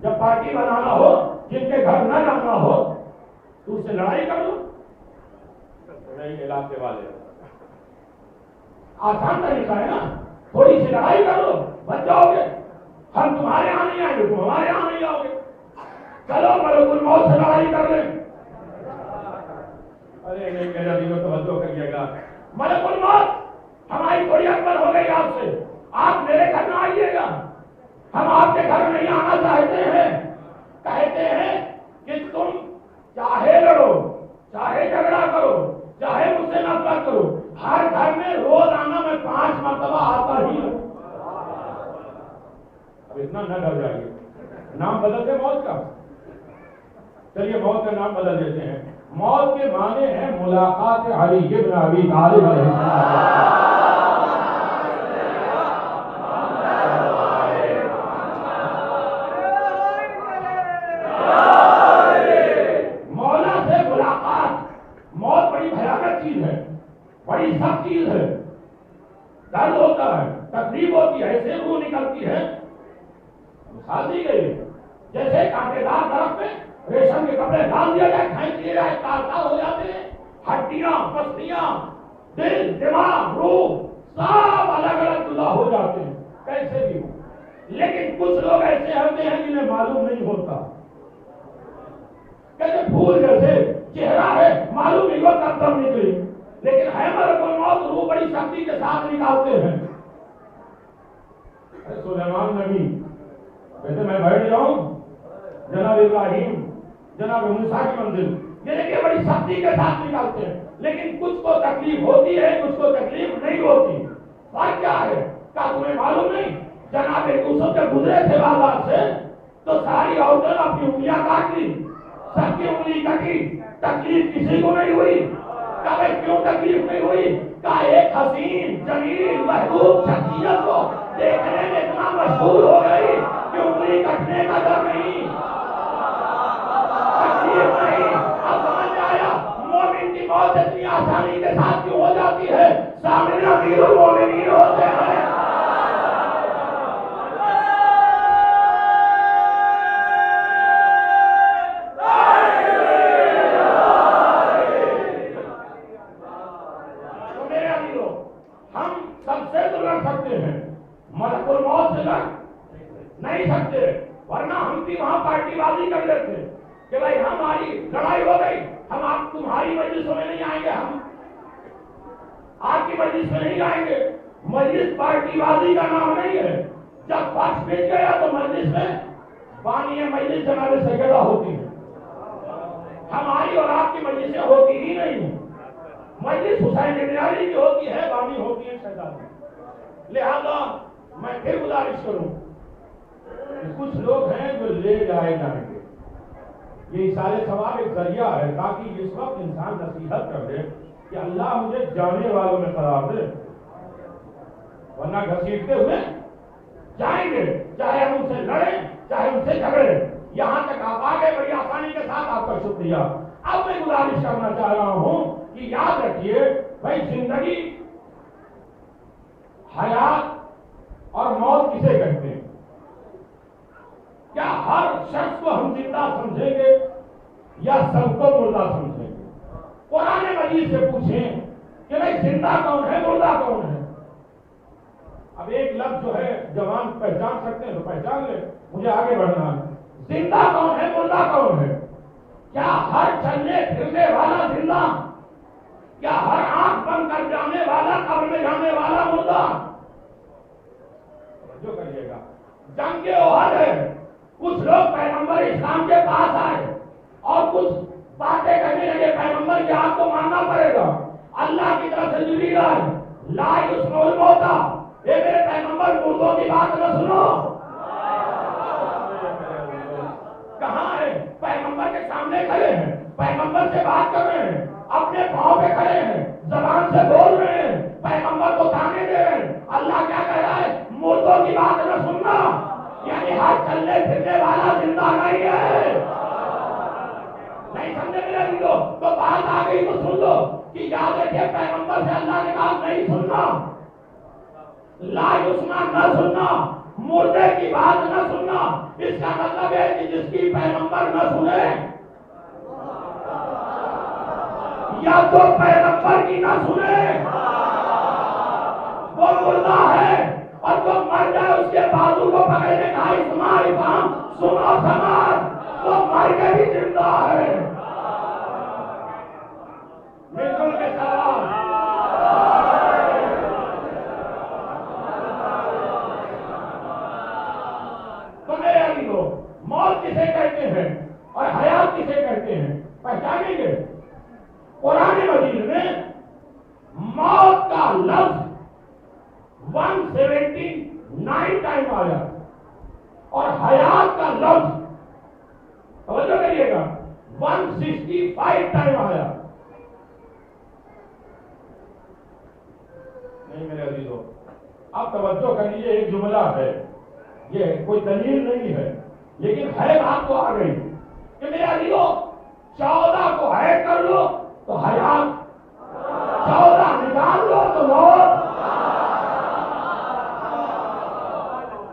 جب پارٹی بنانا ہو جن کے گھر نہ جانا ہو تو اس سے لڑائی کر لو، علاقے والے آسان طریقہ ہے نا، تھوڑی سی لڑائی کر لو بچ جاؤ گے۔ ہم تمہارے یہاں نہیں آئیں گے، تم ہمارے یہاں نہیں آؤ گے، چلو ملک الموت سے لڑائی کر لیں۔ ارے نہیں میرا دل توجہ کریے گا، ملک الموت ہماری تھوڑی اکبر ہو گئی آپ سے، آپ میرے گھر نہ آئیے گا، ہم آپ کے گھر نہیں آنا چاہتے ہیں۔ کہتے ہیں کہ تم چاہے لڑو، چاہے جھگڑا کرو، چاہے مجھ سے نفرت کرو، ہر گھر میں روزانہ میں 5 مرتبہ آتا ہی ہوں۔ اتنا نہ ڈر جائیے. نام بدل دے موت کا. چلیے موت کا نام بدل دیتے ہیں. موت کے معنی ہیں ملاقات علی ابن ابی طالب علیہ السلام. مولا سے ملاقات. موت بڑی بھیانک چیز ہے, بڑی سخت چیز ہے. درد ہوتا ہے, تکلیف ہوتی ہے, ایسے روح نکلتی ہے. مثال دی گئی جیسے کانٹے دار درخت میں ریشم کے کپڑے ڈال دیا جائے, کھینچ لیے جائے, تار ہو جاتے ہیں. ہڈیاں, پسلیاں, دل, دماغ, روح سب الگ الگ جدا ہو جاتے ہیں کیسے بھی ہو. لیکن کچھ لوگ ایسے ہوتے ہیں جنہیں معلوم نہیں ہوتا. کہتے پھول جیسے چہرہ ہے, معلوم نہیں ہوتا کب نکلی, لیکن ہے ملک الموت, روح بڑی سختی کے ساتھ نکالتے ہیں. سلیمان نبی کہتے میں بیٹھ جاؤں جناب ابراہیم, جناب موسیٰ کی منزل, یہ دیکھیں بڑی سختی کے ساتھ نکالتے ہیں. لیکن کچھ کو تکلیف ہوتی ہے, کچھ کو تکلیف نہیں ہوتی. فرق کیا ہے؟ کیا تمہیں معلوم نہیں؟ جناب یوسف جب گزرے تھے بازار سے تو ساری عورتوں نے اپنی انگلیاں کاٹ لی, سب کی انگلی کٹی, تکلیف کسی کو نہیں ہوئی. کہ کیوں تکلیف نہیں ہوئی؟ کہ ایک حسین جمیل محبوب شخصیت کو دیکھنے میں اتنا مشہور ہو گئی کہ انگلی کٹنے کا ڈر نہیں, تکلیف نہیں. اب سمجھ میں آیا مومن کی موت اتنی آسانی کے ساتھ کیوں ہو جاتی ہے؟ سامنے امیر المومنین ہوتے ہیں. ملک الموت سے لڑ نہیں سکتے, ورنہ ہم بھی وہاں پارٹی بازی کر لیتے کہ بھائی ہماری لڑائی ہو گئی, ہم آپ تمہاری مجلسوں میں نہیں آئیں گے, ہم آپ کی مجلس میں نہیں آئیں گے. مجلس پارٹی بازی کا نام نہیں ہے. جب فرش بچ گیا تو مجلس میں بانی مجلس جناب سیدہ ہوتی ہے, ہماری اور آپ کی مجلسیں ہوتی ہی نہیں. مجلس حسین ابن علی کی ہوتی ہے, بانی ہوتی ہے شہزادی. لہذا میں پھر گزارش کروں, کچھ لوگ ہیں جو لے جائے جائیں گے. یہ اشارے ثواب ایک ذریعہ ہے تاکہ اس وقت انسان نصیحت کر دے کہ اللہ مجھے جانے والوں میں قرار دے, ورنہ گھسیٹتے ہوئے جائیں گے, چاہے ہم ان سے لڑیں چاہے ان سے جھگڑیں. یہاں تک آپ آ گئے, بڑی آسانی کے ساتھ آپ کا شکریہ. اب میں گزارش کرنا چاہ رہا ہوں کہ یاد رکھیے بھائی, زندگی, حیات اور موت کسے کہتے ہیں؟ کیا ہر شخص کو ہم زندہ سمجھیں گے یا سب کو مردہ سمجھیں گے؟ قرآن مجید سے پوچھیں کہ بھائی زندہ کون ہے, مردہ کون ہے؟ اب ایک لفظ جو ہے جوان پہچان سکتے ہیں تو پہچان لے, مجھے آگے بڑھنا ہے. زندہ کون ہے, مردہ کون ہے؟ کیا ہر چلنے پھرنے والا زندہ؟ کیا ہر آنکھ بند کر جانے والا, قبر میں جانے والا مردہ؟ جو کریے گا جنگ احد ہے, کچھ لوگ پیغمبر اسلام کے پاس آئے اور کچھ باتیں کہنے لگے, پیغمبر کی آپ کو ماننا پڑے گا. اللہ کی طرف سے جبریل آئے, لا یسمع الموتى, اے میرے پیغمبر مردوں کی بات نہ سنو. کہاں ہے؟ پیغمبر کے سامنے کھڑے ہیں, پیغمبر سے بات کر رہے ہیں, اپنے پاؤں پہ کھڑے ہیں, زبان سے بول رہے ہیں, پیغمبر کو تانے دے رہے ہیں. اللہ کیا کہہ رہا ہے؟ مردوں کی بات نہ سننا. یعنی ہر چلنے پھرنے والا زندہ نہیں ہے. نہیں سمجھے میرے بھائیو؟ تو بات آ گئی تو سن لو کہ یاد رکھے پیغمبر سے اللہ نے کہا نہیں سننا, لا یسمع نہ سننا, مردے کی بات نہ سننا. اس کا مطلب ہے کہ جس کی پیغمبر نہ سنے یا تو پیغمبر کی نہ سنے وہ مردہ ہے, اور جو مر جائے اس کے بازو کو پکڑنے کا اسماع افہام سنو سماج, وہ مر کے بھی زندہ ہے. بالکل کے سلام. تو میرے عزیزو, موت کسے کہتے ہیں اور حیات کسے کہتے ہیں پہچانیں گے. قرآن مجید میں موت کا لفظ 179 ٹائم آیا. حیات کا لفظ توجہ کریے گا 165 ٹائم آیا. نہیں میرے عزیزو، آپ توجہ کریے، ایک جملہ ہے، یہ کوئی دلیل نہیں ہے لیکن ہے بات تو آ گئی کہ میرے عزیزو 14 کو ہے کر لو تو حیات، 14 نکال لو تو موت.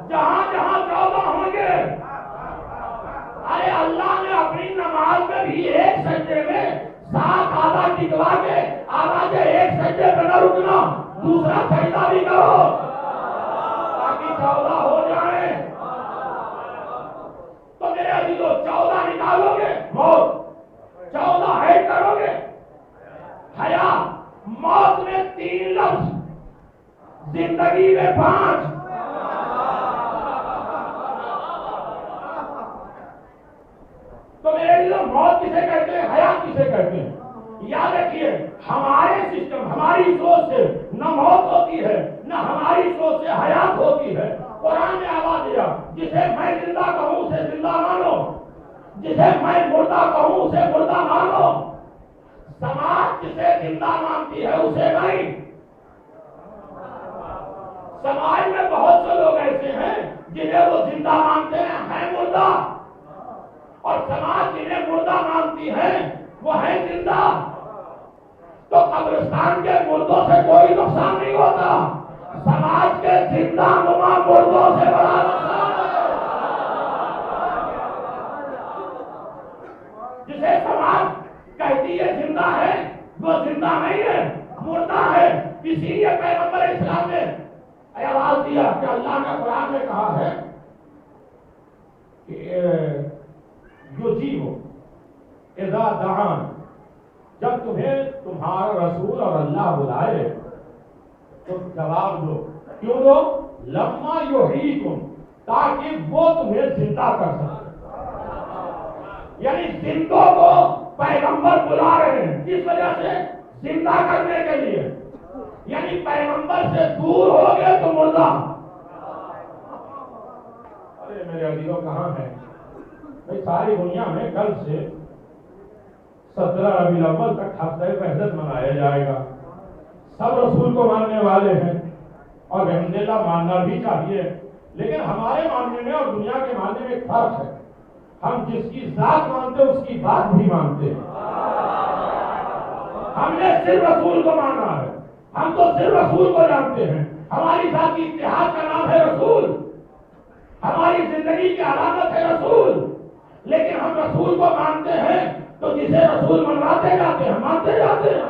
جہاں جہاں 14 ہوں گے، ارے اللہ نے اپنی نماز میں بھی ایک سجدے میں 7 آدھا ٹکوا کے آدھا کے ایک سجدے پہ نہ رکنا، دوسرا سجدہ بھی کرو تاکہ 14 ہو جائیں. تو میرے عزیزو 14 نکالو گے موت، 14 ہے کرو گے حیات. موت میں 3 لفظ، زندگی میں 5. تو میرے لیے موت کسے کہتے ہیں، حیات کسے کہتے ہیں؟ یاد رکھیے ہمارے سسٹم، ہماری سوچ سے نہ موت ہوتی ہے نہ ہماری سوچ سے حیات ہوتی ہے. قرآن نے آواز دیا جسے میں زندہ کہوں اسے زندہ مانو، جسے میں مردہ کہوں اسے مردہ مانو. سماج جسے زندہ مانتی ہے اسے نہیں. سماج میں بہت سے لوگ ایسے ہیں جنہیں وہ زندہ مانتے ہیں مردہ، اور سماج جنہیں مردہ مانتی ہے وہ ہے زندہ. تو قبرستان کے مردوں سے کوئی نقصان نہیں ہوتا، سماج کے زندہ نما مردوں سے بڑا نقصان ہے. جسے سماج کہتی ہے زندہ ہے وہ زندہ نہیں ہے، مردہ ہے. اسی لیے پیغمبر اسلام نے آواز دیا کہ اللہ نے قرآن میں کہا ہے کہ یجیبو اذا دعان، جب تمہیں تمہارا رسول اور اللہ بلائے تو جواب دو. کیوں دو؟ لما یحییکم، تاکہ وہ تمہیں زندہ کر سکے. یعنی زندوں کو پیغمبر بلا رہے ہیں کس وجہ سے؟ زندہ کرنے کے لیے. یعنی پیغمبر سے دور ہو گئے تو مردہ. ارے میرے عزیزوں کہاں ہے بھائی؟ ساری دنیا میں کل سے 17 ربیع الاول تک ہفتہ وحدت منایا جائے گا. سب رسول کو ماننے والے ہیں اور الحمدللہ ماننا بھی چاہیے، لیکن ہمارے ماننے میں اور دنیا کے ماننے میں ایک فرق ہے. ہم جس کی ذات مانتے اس کی بات بھی مانتے ہیں. ہم نے صرف رسول کو مانا ہے، ہم تو صرف رسول کو جانتے ہیں. ہماری ذاتی اتحاد کا نام ہے رسول، ہماری زندگی کی علامت ہے رسول. لیکن ہم رسول کو مانتے ہیں تو جسے رسول منواتے جاتے ہیں، مانتے جاتے ہیں.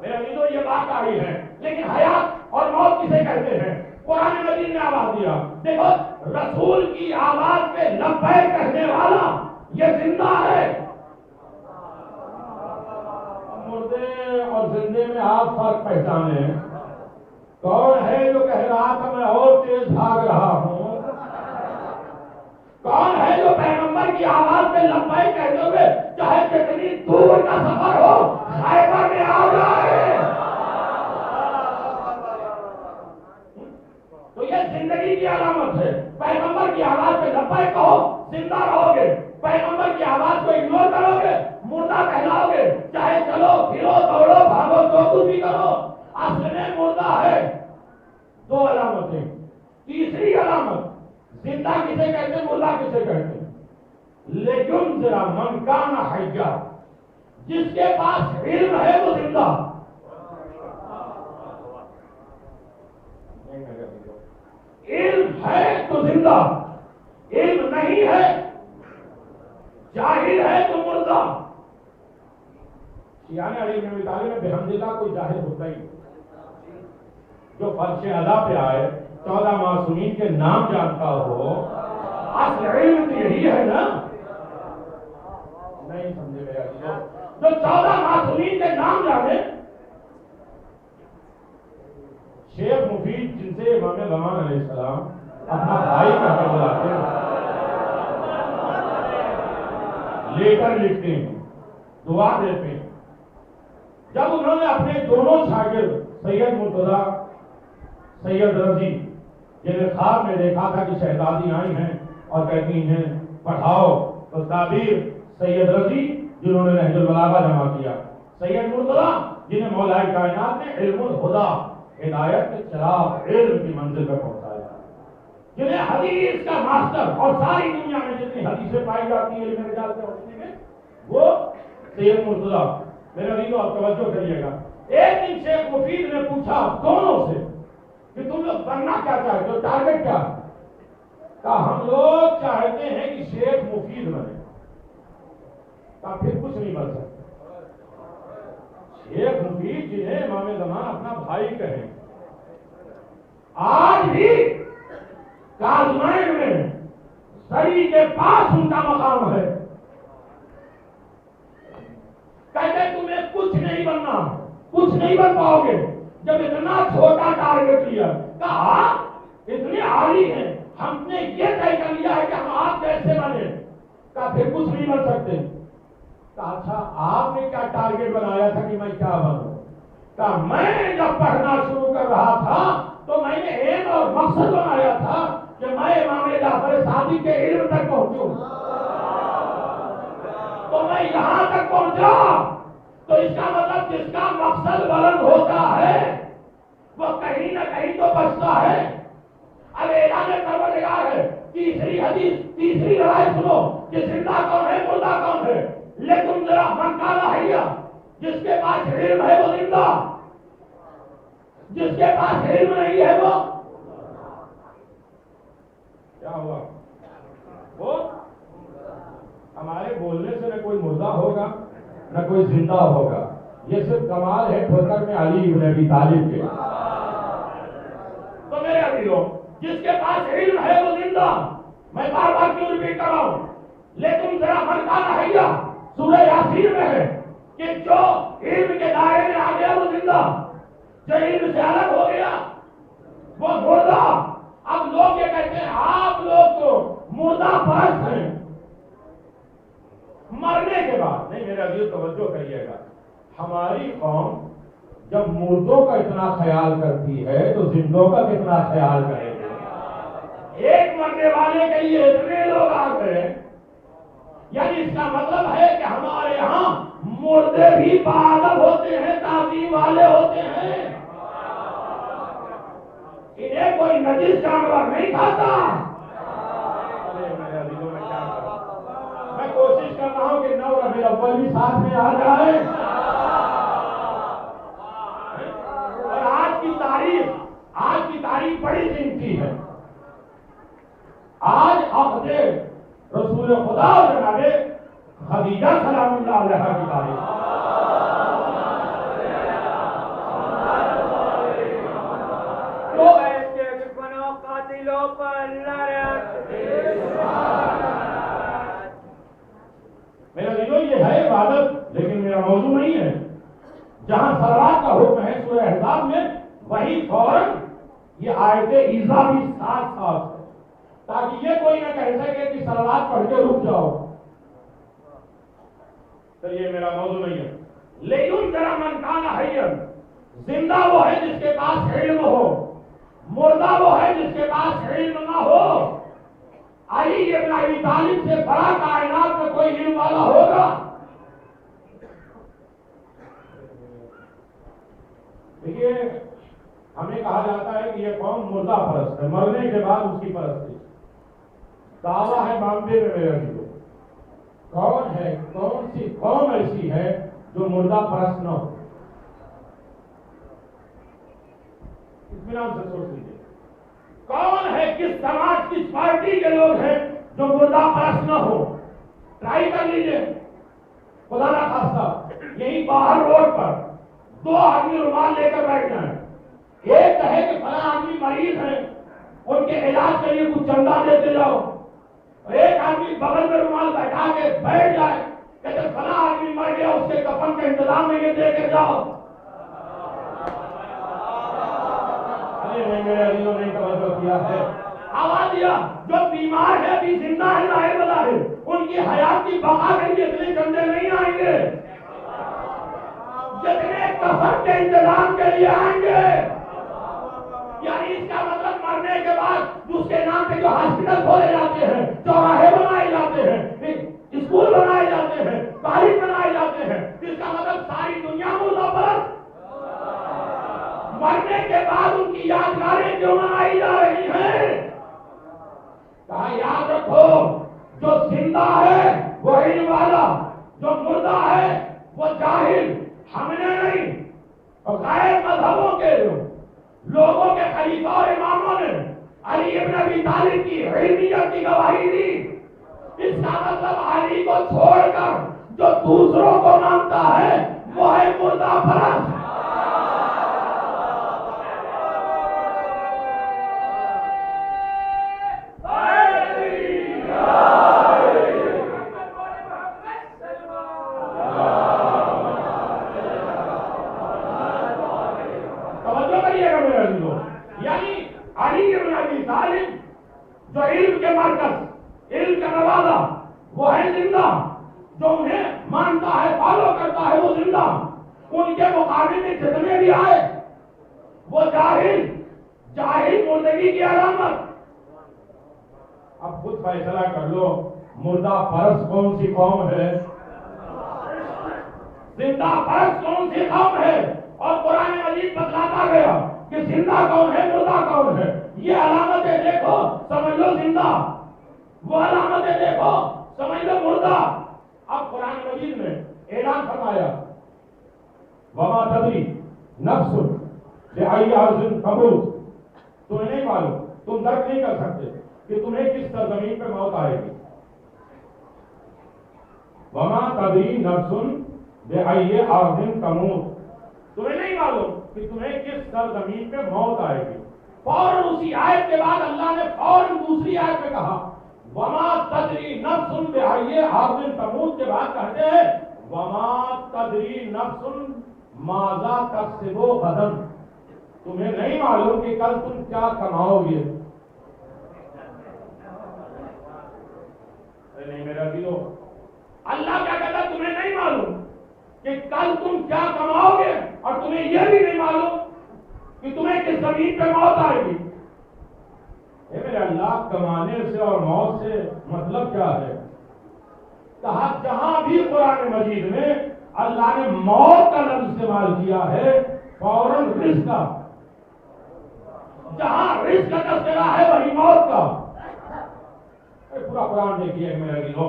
میرے عزیزو یہ بات آئی ہے. لیکن حیات اور موت کسے کہتے ہیں؟ قرآن مجید نے آواز دیا. دیکھو رسول کی آواز پہ لبیک کہنے والا یہ زندہ ہے. مردے اور زندے میں آپ فرق پہچانے. کون ہے جو کہہ رہا تھا میں اور تیز بھاگ رہا ہوں؟ کون ہے جو پیغمبر کی آواز پہ لبیک کہتے ہوئے چاہے کتنی دور کا سفر ہو خیبر میں آ جائے؟ تو یہ زندگی کی علامت ہے. پیغمبر کی آواز پہ لبیک کہو زندہ رہو گے، پیغمبر کی آواز کو اگنور کرو گے مردہ کہلاؤ گے. چاہے چلو پھرو دوڑو بھاگو جو کچھ بھی کرو اصل میں مردہ ہے. 2 علامتیں. تیسری علامت زندہ کسے کہتے ہیں، مردہ کسے کہتے ہیں؟ لیکن ذرا من کان حیا، جس کے پاس علم ہے وہ زندہ. علم ہے تو زندہ، علم نہیں ہے جاہل ہے تو مردہ. شیعہ علی بن ابی طالب میں بحمدللہ کوئی جاہل ہوتا ہی جو فرش ادا پہ آئے 14 معصومین کے نام جانتا ہو. اصل علم تو یہی ہے نا. نہیں سمجھے میرا جو 14 معصومین کے نام جانے. شیخ مفید جن سے امام زمان علیہ السلام اپنا بھائی کا کر بلاتے ہیں، لیٹر لکھتے ہیں، دعا دیتے ہیں. جب انہوں نے اپنے دونوں شاگرد سید مرتضی، سید رضی جنہیں خواب میں دیکھا تھا کہ شہزادی آئی ہیں اور کہتی ہیں پڑھاؤ، تو تعبیر سید رضی جنہوں نے نہج البلاغہ جمع کیا، سید مرتضیٰ جنہیں مولا کائنات نے علم الہدا ہدایت کے چراغ علم کی منزل پر پہنچایا، جنہیں حدیث کا ماسٹر اور ساری دنیا میں جتنی حدیثیں پائی جاتی ہیں علم رجال کے حوالے میں وہ سید مرتضیٰ۔ میرے عزیزو آپ توجہ کریے گا، ایک دن شیخ مفید نے پوچھا دونوں سے کہ تم لوگ بننا کیا چاہتے ہو، ٹارگٹ کیا ہے؟ کہا ہم لوگ چاہتے ہیں کہ شیخ مفید بنے۔ کہا پھر کچھ نہیں بن سکتا۔ شیخ مفید جنہیں امام زمان اپنا بھائی کہیں، آج بھی کاظمین میں سری کے پاس ان کا مقام ہے۔ کہتے تمہیں کچھ نہیں بننا، کچھ نہیں بن پاؤ گے جب اتنا چھوٹا ٹارگٹ لیا۔ کہا اتنے عالی ہیں، ہم نے یہ طے کر لیا ہے کہ ہم آپ کیسے بنے۔ کہا پھر کچھ نہیں بن سکتے۔ کہا اچھا آپ نے کیا ٹارگٹ بنایا تھا کہ میں کیا بنوں؟ کہا میں جب پڑھنا شروع کر رہا تھا تو میں نے ایم اور مقصد بنایا تھا کہ میں امام جعفر صادق کے علم تک پہنچوں، تو میں یہاں تک پہنچا۔ تو اس کا مطلب جس کا مقصد بلند ہوتا ہے وہ کہیں نہ کہیں تو بچتا ہے۔ اب اعلان پروردگار ہے، تیسری حدیث، تیسری روایت سنو کہ زندہ کون ہے مردہ کون ہے، لیکن ذرا من کان حیا، جس کے پاس علم ہے وہ زندہ، جس کے پاس علم نہیں ہے وہ کیا ہوا؟ وہ ہمارے بولنے سے نہ کوئی مردہ ہوگا نہ کوئی زندہ ہوگا، یہ صرف کمال ہے ٹھوکر میں علی ابن ابی طالب کے۔ تو میرے عزیزو جس کے پاس علم ہے وہ زندہ، میں بار بار کیوں ریپیٹ کر رہا ہوں، لیکن ذرا من کان حیا سورہ یاسین میں ہے کہ جو علم کے دائرے میں آ گیا وہ زندہ، جو علم سے الگ ہو گیا وہ مردہ۔ اب لوگ یہ کہتے ہیں آپ لوگ تو مردہ پرست ہیں مرنے کے بعد۔ نہیں میرا عزیز توجہ کریے گا، ہماری قوم جب مردوں کا اتنا خیال کرتی ہے تو زندوں کا کتنا خیال کرے گی؟ ایک مرنے والے کے لیے اتنے لوگ آ گئے، یعنی اس کا مطلب ہے کہ ہمارے یہاں مردے بھی باادب ہوتے ہیں، تعظیم والے ہوتے ہیں، انہیں کوئی نجس جانور نہیں کھاتا۔ میں کوشش کر رہا ہوں کہ 9 ربیع الاول بھی ساتھ میں آ جائے، اور آج کی تاریخ بڑی قیمتی ہے۔ آج عقد رسول خدا جناب خدیجہ سلام اللہ علیہا کی تاریخ۔ میرا دلو یہ ہے عبادت، لیکن میرا موضوع نہیں ہے۔ جہاں صلوات کا حکم ہے سورہ احزاب میں، وہی فوراً یہ آیت ایذا بھی ساتھ ساتھ ہے، تاکہ یہ کوئی نہ کہہ سکے کہ صلوات پڑھ کے رک جاؤ۔ تو یہ میرا موضوع نہیں ہے، لیکن ذرا من کان حیا، زندہ وہ ہے جس کے پاس علم ہو، مردہ وہ ہے جس کے پاس علم نہ ہو۔ علی ابن ابی طالب سے بڑا کائنات میں کوئی علم والا ہوگا؟ دیکھیے ہمیں کہا جاتا ہے کہ یہ قوم مردہ پرست ہے، مرنے کے بعد اس کی پرستی دعویٰ ہے بامبے میں۔ میرے عزیزو کون ہے، کون سی قوم ایسی ہے جو مردہ پرست نہ ہو؟ اطمینان سے سوچ لیجیے، کون ہے، کس سماج کس پارٹی کے لوگ ہیں جو مردہ پرست نہ ہو؟ ٹرائی کر لیجیے، خدا نہ خواستہ یہی باہر روڈ پر 2 آدمی رومال لے کر بیٹھ جائیں، ایک کہے کہ فلاں آدمی مریض ہیں ان کے علاج کے لیے کچھ چندہ دیتے جاؤ، اور ایک آدمی بغل میں رومال بیٹھا کے بیٹھ جائے کہ جب فلاں آدمی مر گیا اس کے کفن کے انتظام میں یہ دے کے جاؤ۔ میرے علیوں نے توجہ کیا ہے، آواز دیا جو بیمار ہے ابھی زندہ ہے ظاہر بلا ہے، ان کی حیات کی بقا کے لیے اتنے چندے نہیں آئیں گے جتنے کفن کے انتظام کے لیے آئیں گے۔ یعنی اس کا مطلب مرنے کے بعد جس کے نام پہ جو ہاسپٹل کھولے جاتے ہیں، چوراہے بنائے جاتے ہیں، اسکول بنائے جاتے ہیں، کالج بنائے جاتے ہیں، اس کا مطلب ساری دنیا مردہ پرست، مرنے کے بعد ان کی یادگاریں کیوں منائی جا رہی ہیں؟ کہا یاد رکھو، جو زندہ ہے وہ علم والا، جو مردہ ہے وہ جاہل۔ ہم نے نہیں، اور غیر مذہبوں کے لوگوں کے خلیفہ اور اماموں نے علی ابن ابی طالب کی علمیت کی گواہی دی۔ اس کا مطلب علی کو چھوڑ کر جو دوسروں کو مانتا ہے وہ ہے مردہ پرست۔ توجہ کریے گا میرے عزیزو، یعنی علی ابن ابی طالب جو علم کے مرکز، علم کا دروازہ، وہ ہے زندہ، جو انہیں مانتا ہے، فالو کرتا ہے، وہ زندہ۔ ان کے مقابلے میں جتنے بھی آئے وہ جاہل، جاہل مردگی کی علامت۔ اب خود فیصلہ کر لو، مردہ پرست کون سی قوم ہے، زندہ پرست کون سی قوم ہے؟ اور قرآن مجید بتلاتا گیا کہ زندہ کون ہے، مردہ کون ہے۔ یہ علامتیں دیکھو سمجھ لو زندہ، وہ علامتیں دیکھو سمجھ لو مردہ۔ اب قرآن مجید نے اعلان فرمایا وما تدری نفس بأی ارض تموت، تمہیں نہیں معلوم، تم درک نہیں کر سکتے کہ تمہیں کس سرزمین پہ موت آئے گی۔ وما تدری نفس بأی ارض تموت، تمہیں نہیں معلوم کہ تمہیں کس سرزمین پہ موت آئے گی۔ فوراً اسی آیت کے بعد اللہ نے فوراً دوسری آیت میں کہا وما تدری نفس بأی ارض تموت کے بعد کہتے ہیں وما تدری نفس ماذا تکسب غدا، تمہیں نہیں معلوم کہ کل تم کیا کماؤ گے۔ نہیں میرا دلو، اللہ کیا کہتا ہے تمہیں نہیں معلوم کہ کل تم کیا کماؤ گے، اور تمہیں یہ بھی نہیں معلوم کہ تمہیں کس زمین پہ موت آئے گی۔ اے میرے اللہ، کمانے سے اور موت سے مطلب کیا ہے؟ کہا جہاں بھی قرآن مجید میں اللہ نے موت کا لفظ استعمال کیا ہے فوراً رزق کا، جہاں رزق کا تذکرہ ہے وہی موت کا۔ پورا قرآن دیکھیے میرے عزیزو،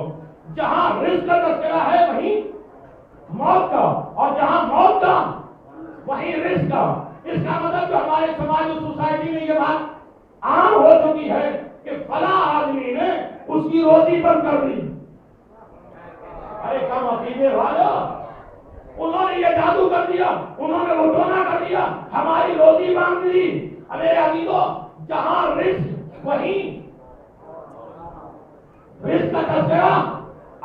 جہاں رزق کا تذکرہ ہے وہی موت کا، اور جہاں موت کا وہی رزق کا۔ اس کا مطلب جو ہمارے سماج اور سوسائٹی میں یہ بات عام ہو چکی ہے کہ فلاں آدمی نے اس کی روزی بند کر دی۔ ارے کم عقیدے والا، انہوں نے یہ جادو کر دیا، انہوں نے وہ ٹونا کر دیا، ہماری روزی باندھ دی۔ میرے عزیزو، جہاں رزق وہی رزق کا تذکرہ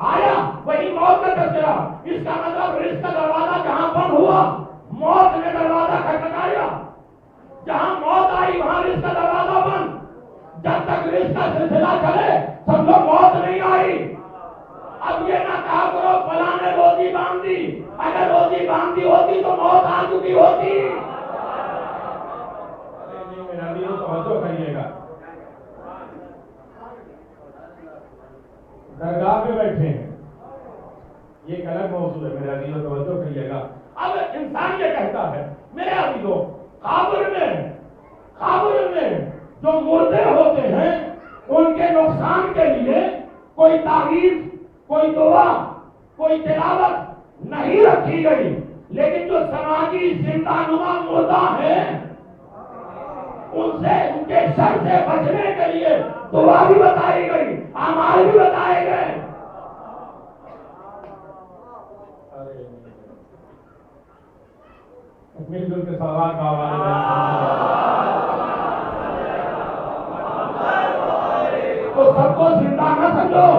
آیا وہی موت کا تذکرہ۔ اس کا مطلب رزق کا دروازہ جہاں بند ہوا موت نے دروازہ کھٹکھٹایا، جہاں موت آئی وہاں رزق کا دروازہ بند۔ جب تک رزق کا سلسلہ چلے سمجھو موت نہیں آئی۔ اب یہ نہ کہا کرو فلاں نے روزی باندھ دی، اگر روزی باندھی ہوتی تو موت آ چکی ہوتی۔ میرا دل توجہ کریے گا، درگاہ پہ بیٹھے ہیں، یہ ایک الگ موضوع ہے، میرا دل توجہ کریے گا۔ اب انسان یہ کہتا ہے میرے عزیزو، قبر میں جو مردے ہوتے ہیں ان کے نقصان کے لیے کوئی تعویذ، کوئی دعا، کوئی تلاوت نہیں رکھی گئی، لیکن جو سماجی زندہ نما مردہ ہیں ان سے، ان کے شر سے بچنے کے لیے دعا بھی بتائی گئی، اعمال بھی بتائے گئے۔ مل جل کے سوال کا تو سب کو زندہ نہ سمجھو،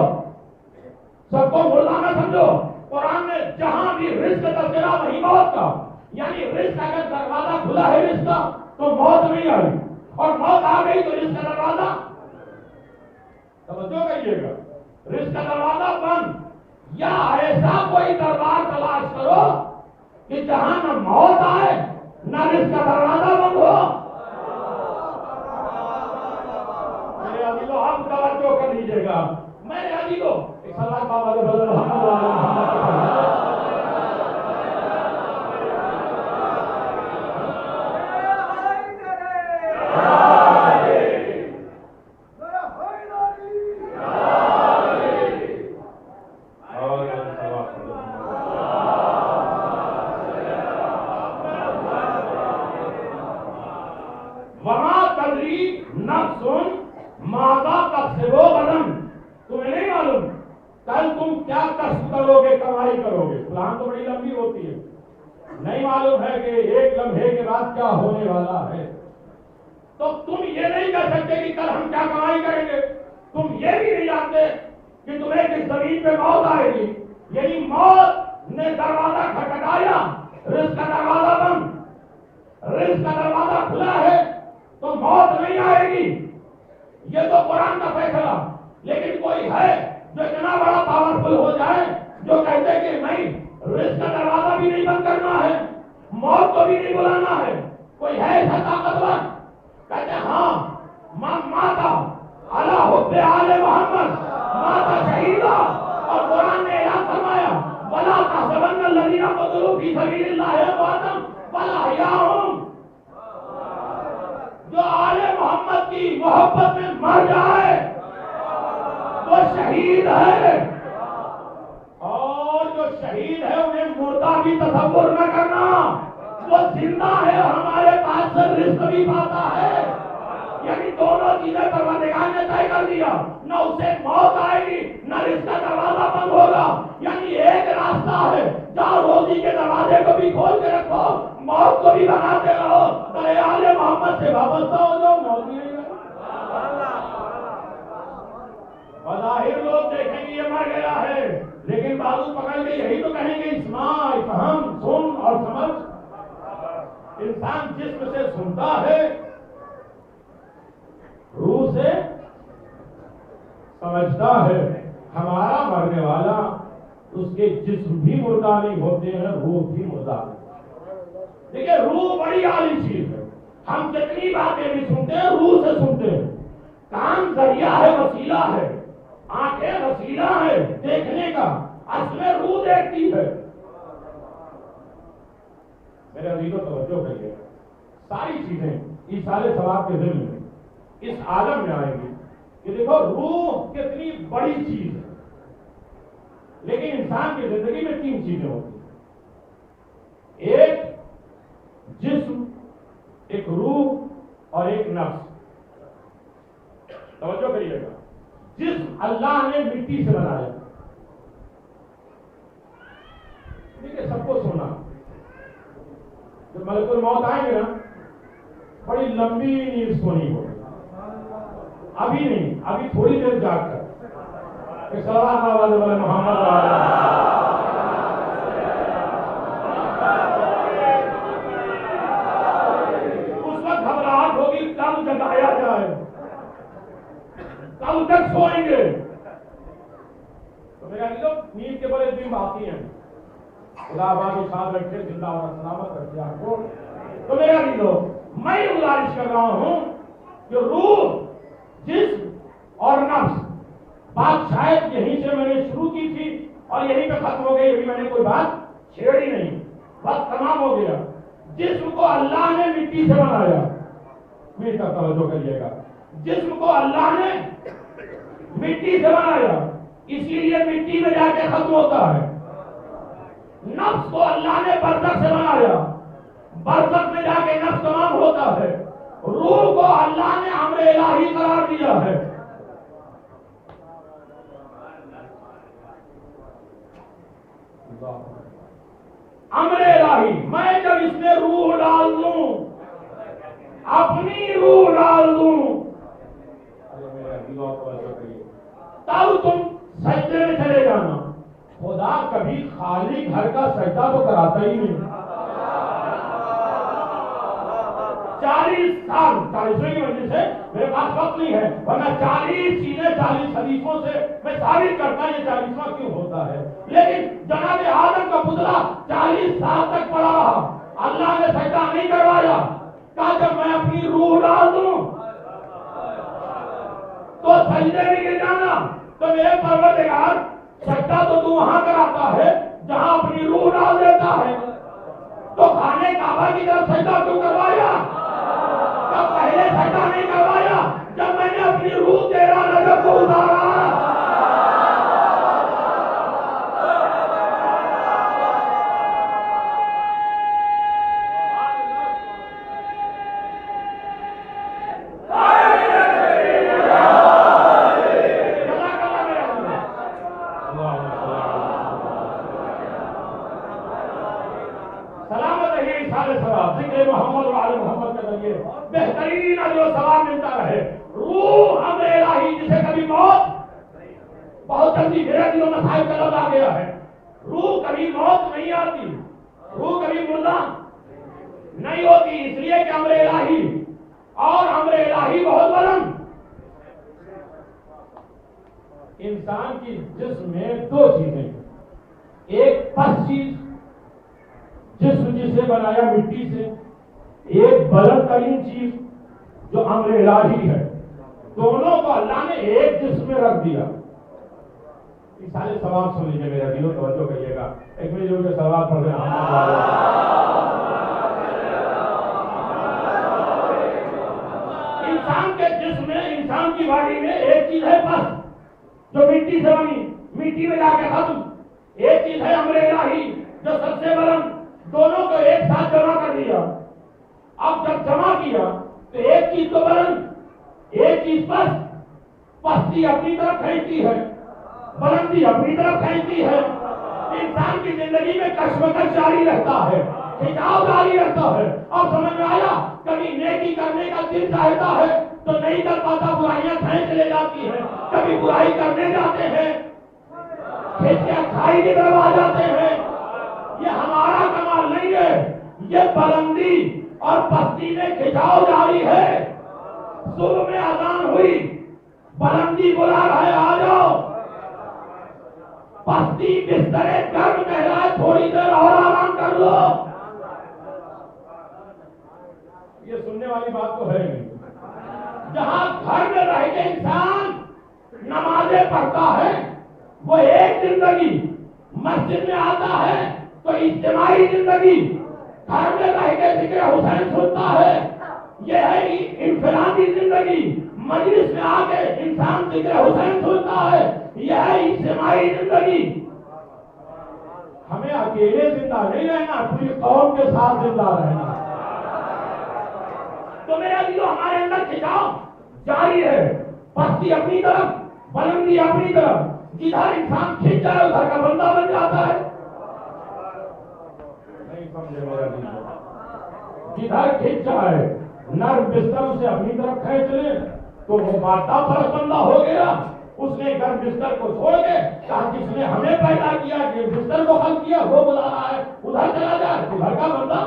سب کو مردہ نہ سمجھو۔ قرآن میں جہاں بھی رزق کا تذکرہ وہی موت کا، یعنی رزق اگر دروازہ کھلا ہے رزق کا تو موت نہیں آئی، اور موت آ گئی تو رزق کا دروازہ توجہ کریے گا، رزق کا دروازہ بند۔ یا ایسا کوئی دربار تلاش کرو کہ جہاں نہ موت آئے نہ رزق کا دروازہ بند ہو۔ وما تدری نفس ماذا تکسب غدا، تمہیں نہیں معلوم کل تم کیا کسب کرو گے، کمائی کرو گے. پلان تو بڑی لمبی ہوتی ہے، نہیں معلوم ہے کہ ایک لمحے کے بعد کیا ہونے والا ہے. تو تم یہ نہیں کہہ سکتے کہ کل ہم کیا کمائی کریں گے. تم یہ بھی نہیں جانتے کہ تمہیں کس زمین پہ موت آئے گی. یعنی موت نے دروازہ کھٹکھٹایا، رزق کا دروازہ بند، رزق کا دروازہ کھلا ہے تو موت نہیں آئے گی. یہ تو قرآن کا فیصلہ. لیکن کوئی ہے جو اتنا بڑا پاورفل ہو جائے جو کہتے کہ نہیں، رزق کا دروازہ بھی نہیں بند کرنا ہے، موت کو بھی نہیں بلانا ہے. کوئی ہے ایسا طاقتور؟ کہتے ہاں من ماتا علی حب آل محمد ماتا شہیدا. اور قرآن نے اعلان فرمایا ولا تحسبن الذین قتلوا فی سبیل اللہ امواتا بل احیاء. جو آل محمد کی محبت میں مر جائے وہ شہید ہے، اور جو شہید ہے انہیں مردہ بھی تصور نہ کرنا. وہ زندہ ہے اور ہمارے پاس سے رزق بھی پاتا ہے. یعنی دونوں چیزیں پروردگار نے طے کر دیا، نہ اسے موت آئے گی نہ رزق کا دروازہ بند ہوگا. یعنی ایک راستہ ہے، جہاں روزی کے دروازے کو بھی کھول کے رکھو، موت کو بھی بناتے رہو. تو اے آل محمد سے وابستہ ہو جاؤ، موت نہیں آئے گا. بظاہر لوگ دیکھیں گے یہ مر گیا ہے، لیکن بازو پکڑ کے یہی تو کہیں گے اسمع، فہم، سن اور سمجھ. انسان جسم سے سنتا ہے، روح سے سمجھتا ہے. ہمارا مرنے والا، اس کے جسم بھی مردہ نہیں ہوتے ہیں، روح بھی مردہ نہیں. دیکھیں روح بڑی عالی چیز ہے. ہم جتنی باتیں بھی سنتے ہیں روح سے سنتے ہیں. کان ذریعہ ہے، وسیلہ ہے، آنکھیں وسیلہ ہے دیکھنے کا، اصل میں روح دیکھتی ہے. میرے عزیزوں توجہ کریے، ساری چیزیں ایصال ثواب کے ذمن میں اس عالم میں آئیں گی کہ دیکھو روح کتنی بڑی چیز ہے. لیکن انسان کی زندگی میں 3 چیزیں ہوتی ہیں، ایک جسم، ایک روح اور ایک نفس. توجہ کریے گا. جسم اللہ نے مٹی سے بنایا. دیکھیے سب کو سونا، جب ملک الموت آئیں گے نا بڑی لمبی نیند سونی ہوگی. ابھی نہیں، ابھی تھوڑی دیر جاگ کر کہ صلوات علی محمد اس وقت گھبراہٹ ہوگی کب جگایا جائے، کب تک سوئیں گے. تو میرا لوگ نیند کے بڑے دن باقی ہیں. خدا آباد کو ساتھ رکھے، زندہ اور سلامت رکھے آپ کو. تو میرا لوگ میں گزارش کر رہا ہوں کہ روح، جسم اور نفس، بات شاید یہیں سے میں نے شروع کی تھی اور یہیں پہ ختم ہو گئی. ابھی میں نے کوئی بات چھیڑی نہیں، بات تمام ہو گیا. جسم کو اللہ نے مٹی سے بنایا. میری طرف توجہ کریے گا. جسم کو اللہ نے مٹی سے بنایا، اسی لیے مٹی میں جا کے ختم ہوتا ہے. نفس کو اللہ نے برزخ سے بنایا، برزخ میں جا کے نفس تمام ہوتا ہے. روح کو اللہ نے امر الہی قرار دیا ہے. امر الہی، میں جب اس میں روح ڈال دوں، اپنی روح ڈال دوں، تب تم سجدے میں چلے جانا. خدا کبھی خالی گھر کا سجدہ تو کراتا ہی نہیں. 40 سال 40ویں کی وجہ سے میرے پاس وقت نہیں ہے، ورنہ 40 چیزیں 40 حدیثوں سے میں ثابت کرتا یہ 40واں کیوں ہوتا ہے. لیکن جناب آدم کا پتلا 40 سال تک پڑا رہا، اللہ نے سجدہ نہیں کروایا. کہا جب میں اپنی روح ڈال دوں تو سجدے میں گر جانا. تو میرے پروردگار سجدہ تو وہاں کراتا ہے جہاں اپنی روح ڈال دیتا ہے. تو خانے کعبہ کی طرف سجدہ کیوں کروایا؟ جب پہلے سجدہ نہیں کروایا جب میں نے اپنی روح تیرا نظر کو اتارا. بہترین اجر و ثواب ملتا رہے. روح امر الہی جسے کبھی موت بہت جلدی میرے دلوں میں صاحب کا لفظ آ گیا ہے. روح کبھی موت نہیں آتی, روح کبھی مردہ نہیں ہوتی, اس لیے کہ امر الہی اور امر الہی بہت بلند. انسان کی جسم میں دو چیزیں, ایک پس چیز جسم جسے بنایا مٹی سے, ایک بلند ترین چیز جو امر الہی ہے. دونوں کو اللہ نے ایک جسم میں رکھ دیا. یہ سارے ثواب سن لیجیے میرا دلوں توجہ کریے گا. ایک منٹ جو ثواب پڑھ رہے انسان کے جسم میں, انسان کی باڈی میں ایک چیز ہے پس جو مٹی سے بنی, مٹی میں جا کے ختم. ایک چیز ہے امر الہی جو سب سے بلند. دونوں کو ایک ساتھ جمع کر دیا. اب جب جمع کیا تو ایک چیز تو بلند, ایک چیز پس. پستی اپنی طرف کھینچتی ہے, بلندی اپنی طرف کھینچتی ہے. انسان کی زندگی میں کشمکش جاری رہتا ہے, کھینچاؤ جاری رہتا ہے. اب سمجھ میں آیا, کبھی نیکی کرنے کا دل چاہتا ہے تو نہیں کر پاتا, برائیاں کھینچ لے جاتی ہیں. کبھی برائی کرنے جاتے ہیں, کھینچ کے اچھائی کی طرف آ جاتے ہیں. یہ ہمارا کمال نہیں ہے, یہ بلندی اور پستی میں کھچاؤ جاری ہے. صبح میں اذان ہوئی, بلندی بلا رہا ہے آ جاؤ, پستی بستر گرم کہہ رہا ہے تھوڑی دیر اور آرام کر لو. یہ سننے والی بات تو ہے نہیں. جہاں گھر میں رہ کے انسان نمازیں پڑھتا ہے وہ ایک زندگی, مسجد میں آتا ہے تو اجتماعی زندگی, گھر میں رہ کے ذکر حسین سنتا ہے یہ ہے انفرادی زندگی, مجلس میں آ کے انسان ذکر حسین سنتا ہے یہ ہے اجتماعی زندگی. ہمیں اکیلے زندہ نہیں رہنا, پوری قوم کے ساتھ زندہ رہنا. تو میرا دل ہمارے اندر کھچاؤ جاری ہے, پستی اپنی طرف, بلندی اپنی طرف. جدھر انسان کھینچ جائے ادھر کا بندہ بن جاتا ہے. نہیں سمجھے میرا دل, جدھر کھینچ جائے نرم بستر اسے اپنی طرف کھینچ لے تو وہ مادہ پرست بندہ ہو گیا. اس نے گرم بستر کو چھوڑ کے کہا جس نے ہمیں پیدا کیا, جس بستر کو خلق کیا وہ بلا رہا ہے ادھر چلا جائے تو گھر کا بندہ.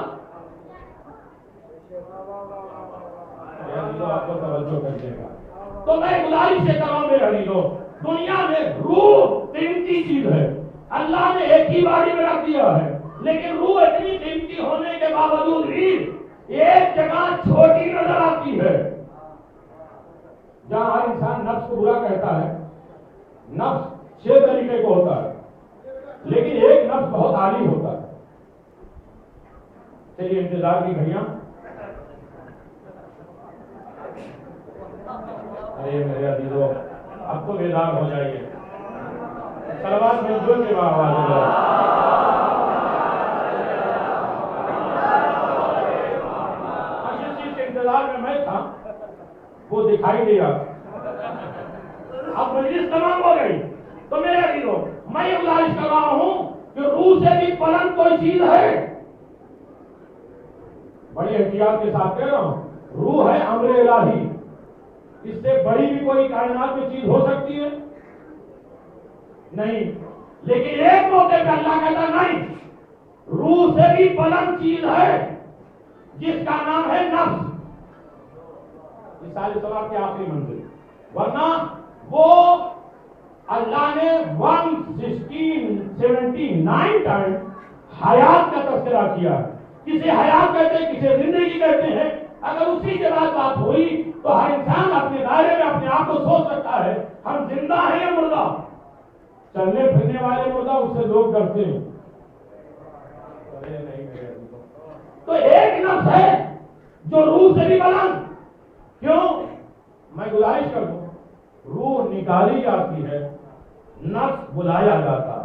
آپ کو توجہ کریے گا. تو میں گزارش سے کہوں میرے عزیزو, دنیا میں روح قیمتی چیز ہے. اللہ نے ایک ہی باڈی میں رکھ دیا ہے, لیکن روح اتنی قیمتی ہونے کے باوجود بھی ایک جگہ چھوٹی نظر آتی ہے. جہاں ہر انسان نفس کو برا کہتا ہے, نفس 6 طریقے کو ہوتا ہے, لیکن ایک نفس بہت عالی ہوتا ہے. چلیے انتظار کی گھڑیاں. ارے میرے عزیزو اب تو بیدار ہو جائیے. صلوات میں جو کے آواز جس چیز کے انتظار میں تھا وہ دکھائی دیا. اب مجلس تمام ہو گئی. تو میرے عزیزو میں یہ گزارش کر رہا ہوں کہ روح سے بھی بلند کوئی چیز ہے. بڑی احتیاط کے ساتھ کہہ رہا ہوں, روح ہے امر الہی. اس سے بڑی بھی کوئی کائنات میں چیز ہو سکتی ہے نہیں, لیکن ایک موقع پہ اللہ کہتا نہیں, روح سے بھی بلند چیز ہے جس کا نام ہے نفس. یہ سارے ثواب کی آخری منزل. ورنہ وہ اللہ نے 179 ٹائم حیات کا تذکرہ کیا. کسے حیات کہتے ہیں, کسے زندگی کہتے ہیں. اگر اسی کے بعد بات ہوئی تو ہر انسان اپنے دائرے میں اپنے آپ کو سوچ سکتا ہے ہم زندہ ہیں یا مردہ. چلنے پھرنے والے مردہ, اس سے لوگ ڈرتے ہیں. تو ایک نفس ہے جو روح سے بھی بلند. کیوں؟ میں گزارش کر دوں, روح نکالی جاتی ہے, نفس بلایا جاتا ہے.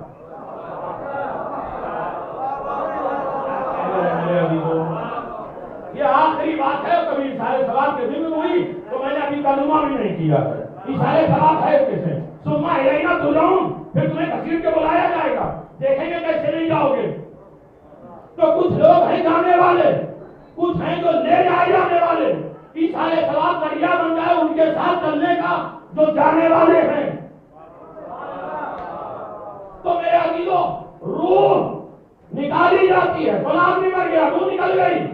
یہ آخری بات ہے. کبھی سارے سوال کے دن میں ہوئی تو میں نے ابھی ترجمہ بھی نہیں کیا ہے. یہ سارے سوال ہے کیسے سما الینا ترجعون, پھر تمہیں کثیر کے بلایا جائے گا. دیکھیں گے کیسے نہیں جاؤ گے. تو کچھ لوگ ہیں جانے والے, کچھ ہیں جو لے جائے جانے والے. ایصال ثواب ذریعہ بن جائے ان کے ساتھ چلنے کا جو جانے والے ہیں. تو میرے عزیزو روح نکالی جاتی ہے، تو آدمی مر گیا، روح نکل گئی،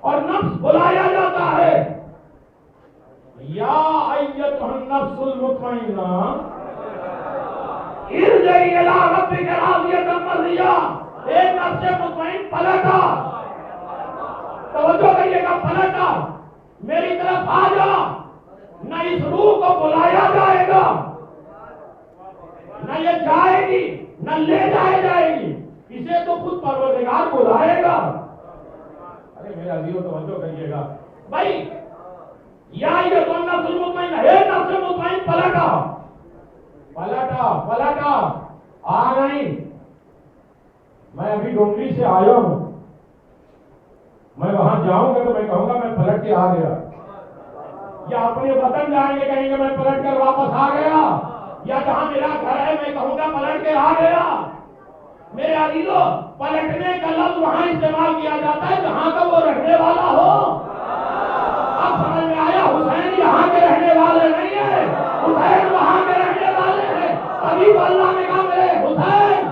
اور نفس بلایا جاتا ہے یا ایتھا النفس المطمئنہ ارجعی الی ربک راضیۃ مرضیہ. ایک نفس مطمئن پلٹا، توجہ کریے گا، پلٹا، میری طرف آ جا. نہ اس روح کو بلایا جائے گا، نہ یہ جائے گی، نہ لے جائے گی، اسے تو خود پروردگار بلائے گا. ارے میرا عزیزو توجہ کریے گا بھائی، یا یہ تو نفس المطمئنہ، ایک نفس مطمئن پلٹا آ نہیں. میں ابھی ڈونگری سے آیا ہوں، میں وہاں جاؤں گا تو میں کہوں گا میں پلٹ کے آ گیا، یا اپنے وطن جائیں گے کہیں گے میں پلٹ کر واپس آ گیا، یا جہاں میرا گھر ہے میں کہوں گا پلٹ کے آ گیا. میرے عزیزو پلٹنے کا لفظ وہاں استعمال کیا جاتا ہے جہاں کا وہ رہنے والا ہو. اب سمجھ میں آیا، حسین یہاں کے رہنے والے نہیں ہیں، حسین وہاں کے رہنے والے ہیں. ابھی تو اللہ نے کہا میرے حسین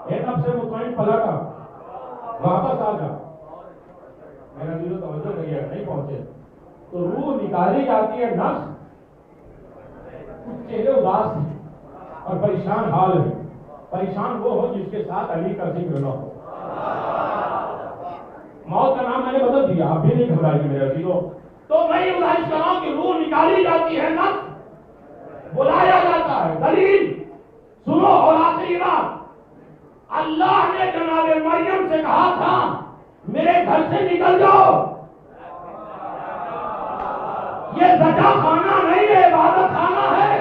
ایک نفس مطمئن پلٹا، واپس آ جا. میرا دل توجہ کریے، نہیں پہنچے تو روح نکالی جاتی ہے. نفس کچھ چہرے اداس ہیں اور پریشان حال ہے. پریشان وہ ہو جس کے ساتھ علی کا ذکر نہ ہو. موت کا نام میں نے بدل دیا، آپ بھی نہیں گھبرائیے میرے عزیزو. تو میں یہ گزارش کر رہا ہوں کہ روح نکالی جاتی ہے، نفس بلایا جاتا ہے. دلیل سنو، اور آخری بات، اللہ نے جناب مریم سے کہا تھا میرے گھر سے نکل جاؤ. یہ سجا خانہ نہیں ہے، عبادت خانہ ہے.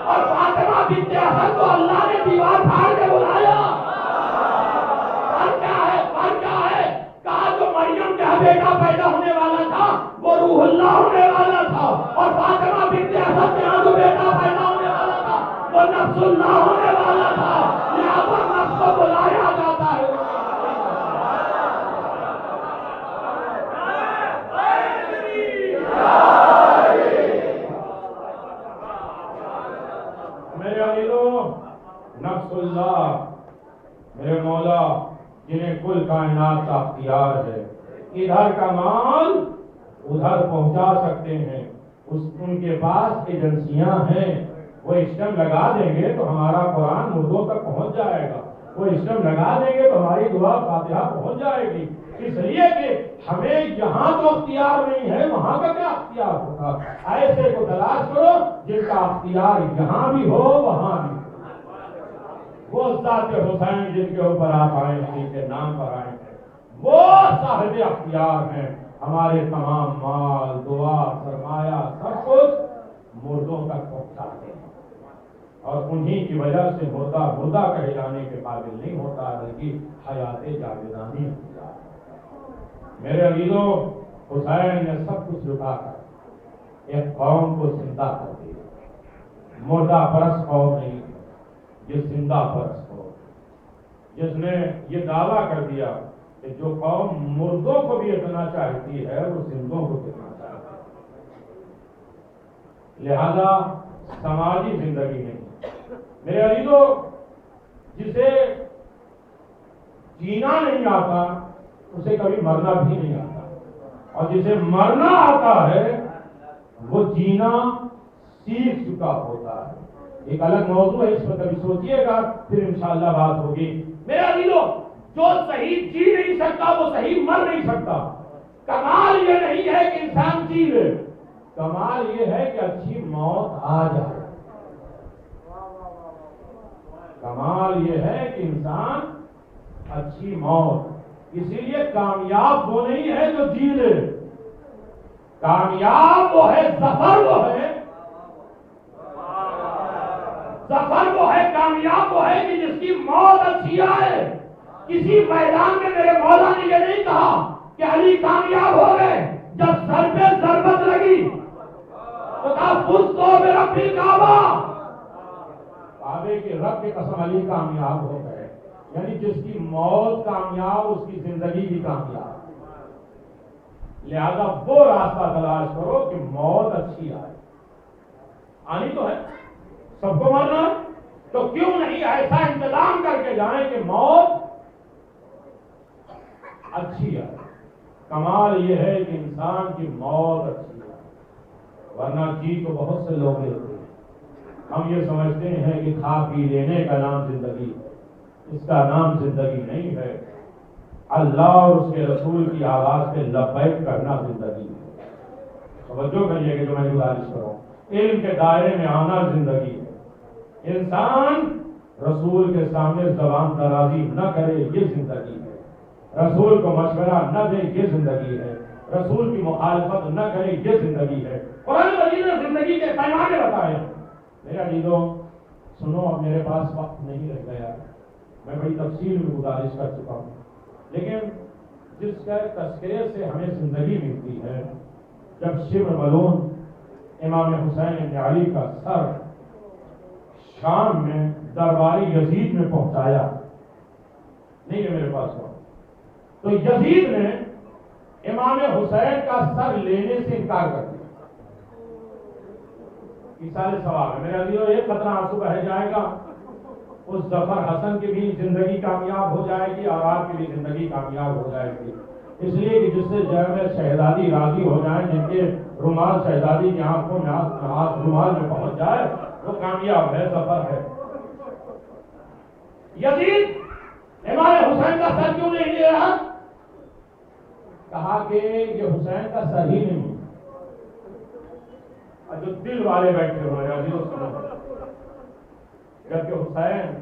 اور فاطمہ بنت اسد کو اللہ نے دیوار پھاڑ کے بلایا. فرق کیا ہے؟ کہا جو مریم کا بیٹا پیدا ہونے والا تھا وہ روح اللہ ہونے والا تھا، اور فاطمہ بنت اسد کے یہاں جو بیٹا پیدا ہونے والا تھا وہ نفس اللہ ہونے والا تھا. لہذا نفس کو بلایا جاتا ہے. میرے عزیزو، نفس اللہ میرے مولا جنہیں کل کائنات کا اختیار ہے، ادھر کا مال ادھر پہنچا سکتے ہیں. ان کے پاس ایجنسیاں ہیں، وہ اسٹم لگا دیں گے تو ہمارا قرآن مردوں تک پہنچ جائے گا. وہ اسٹم لگا دیں گے تو ہماری دعا فاتحہ پہنچ جائے گی. اس لیے کہ ہمیں یہاں تو اختیار نہیں ہے، وہاں کا کیا اختیار ہوگا؟ ایسے کو تلاش کرو جن کا اختیار یہاں بھی ہو وہاں بھی ہو. وہ ذات حسین جن کے اوپر آپ آئے ہیں، جن کے نام پر آئے ہیں، وہ صاحب اختیار ہیں. ہمارے تمام مال، دعا، سرمایہ، سب کچھ مردوں تک پہنچاتے ہیں، اور انہی کی وجہ سے مردہ کہے جانے کے قابل نہیں ہوتا، بلکہ حیات جاویدانی ہوتا ہے. میرے عزیزو، حسین نے سب کچھ لٹا کر ایک قوم کو زندہ کر دیا. مردہ پرست قوم نہیں، یہ زندہ پرست قوم، جس نے یہ دعویٰ کر دیا کہ جو قوم مردوں کو بھی اتنا چاہتی ہے وہ زندوں کو کتنا چاہتی ہے. لہذا سماجی زندگی نہیں. میرے عزیزو، جسے جینا نہیں آتا اسے کبھی مرنا بھی نہیں آتا، اور جسے مرنا آتا ہے وہ جینا سیکھ چکا ہوتا ہے. ایک الگ موضوع ہے، اس پر کبھی سوچئے گا، پھر انشاءاللہ بات ہوگی. میرے عزیزو، جو صحیح جی نہیں سکتا وہ صحیح مر نہیں سکتا. کمال یہ نہیں ہے کہ انسان جی لے، کمال یہ ہے کہ اچھی موت آ جائے. کمال یہ ہے کہ انسان اچھی موت. اسی لیے کامیاب وہ نہیں ہے جو جی لے، کامیاب وہ ہے، ظفر وہ ہے، ظفر وہ ہے، کامیاب وہ ہے کہ جس کی موت اچھی آئے. کسی میدان میں میرے مولا نے یہ نہیں کہا کہ علی کامیاب ہو گئے. جب سر پہ ضربت لگی تو کہا فزتو برب الکعبہ، کعبے کے رب کی قسم علی کامیاب ہو گئے. یعنی جس کی موت کامیاب اس کی زندگی بھی کامیاب. لہذا وہ راستہ تلاش کرو کہ موت اچھی آئے. آنی تو ہے, سب کو مرنا, تو کیوں نہیں ایسا انتظام کر کے جائیں کہ موت اچھی آئے. کمال یہ ہے کہ انسان کی موت اچھی آئے, ورنہ جی تو بہت سے لوگ لیتے ہیں. ہم یہ سمجھتے ہیں کہ کھا پی لینے کا نام زندگی ہے, اس کا نام زندگی نہیں ہے. اللہ اور اس کے رسول کی آواز پہ لبیک کرنا زندگی ہے. توجہ کریے کہ جو میں گزارش کروں, علم کے دائرے میں آنا زندگی ہے. انسان رسول کے سامنے زبان درازی نہ کرے, یہ زندگی ہے. رسول کو مشورہ نہ دے, یہ زندگی ہے. رسول کی مخالفت نہ کرے, یہ زندگی ہے. قرآن مجید نے زندگی کے پیمانے بتائے. میرے عزیزوں سنو, اب میرے پاس وقت نہیں رہ گیا, میں بڑی تفصیل میں گزارش کر چکا ہوں, لیکن جس کے تذکرے سے ہمیں زندگی ملتی ہے, جب شبر ملون امام حسین بن علی کا سر شام میں درباری یزید میں پہنچایا, نہیں ہے میرے پاس وقت, تو یزید نے امام حسین کا سر لینے سے انکار کر دیا. ایصال ثواب ہے میرے عزیزوں, ایک قطرہ آنسو بہہ جائے گا, اس ظفر حسن کی بھی زندگی کامیاب ہو جائے گی اور آپ کی بھی زندگی کامیاب ہو جائے گی. اس لیے کہ جس سے جب میں شہزادی راضی ہو جائیں, جن کے رومال شہزادی کی آنکھوں میں ہاتھ رومال میں پہنچ جائے, وہ کامیاب ہے, ظفر ہے. یزید امام حسین کا سر کیوں نہیں لے رہا؟ کہا کہ یہ حسین کا سر ہی نہیں, اور جو دل والے بیٹھے ہوئے ہیں جبکہ حسین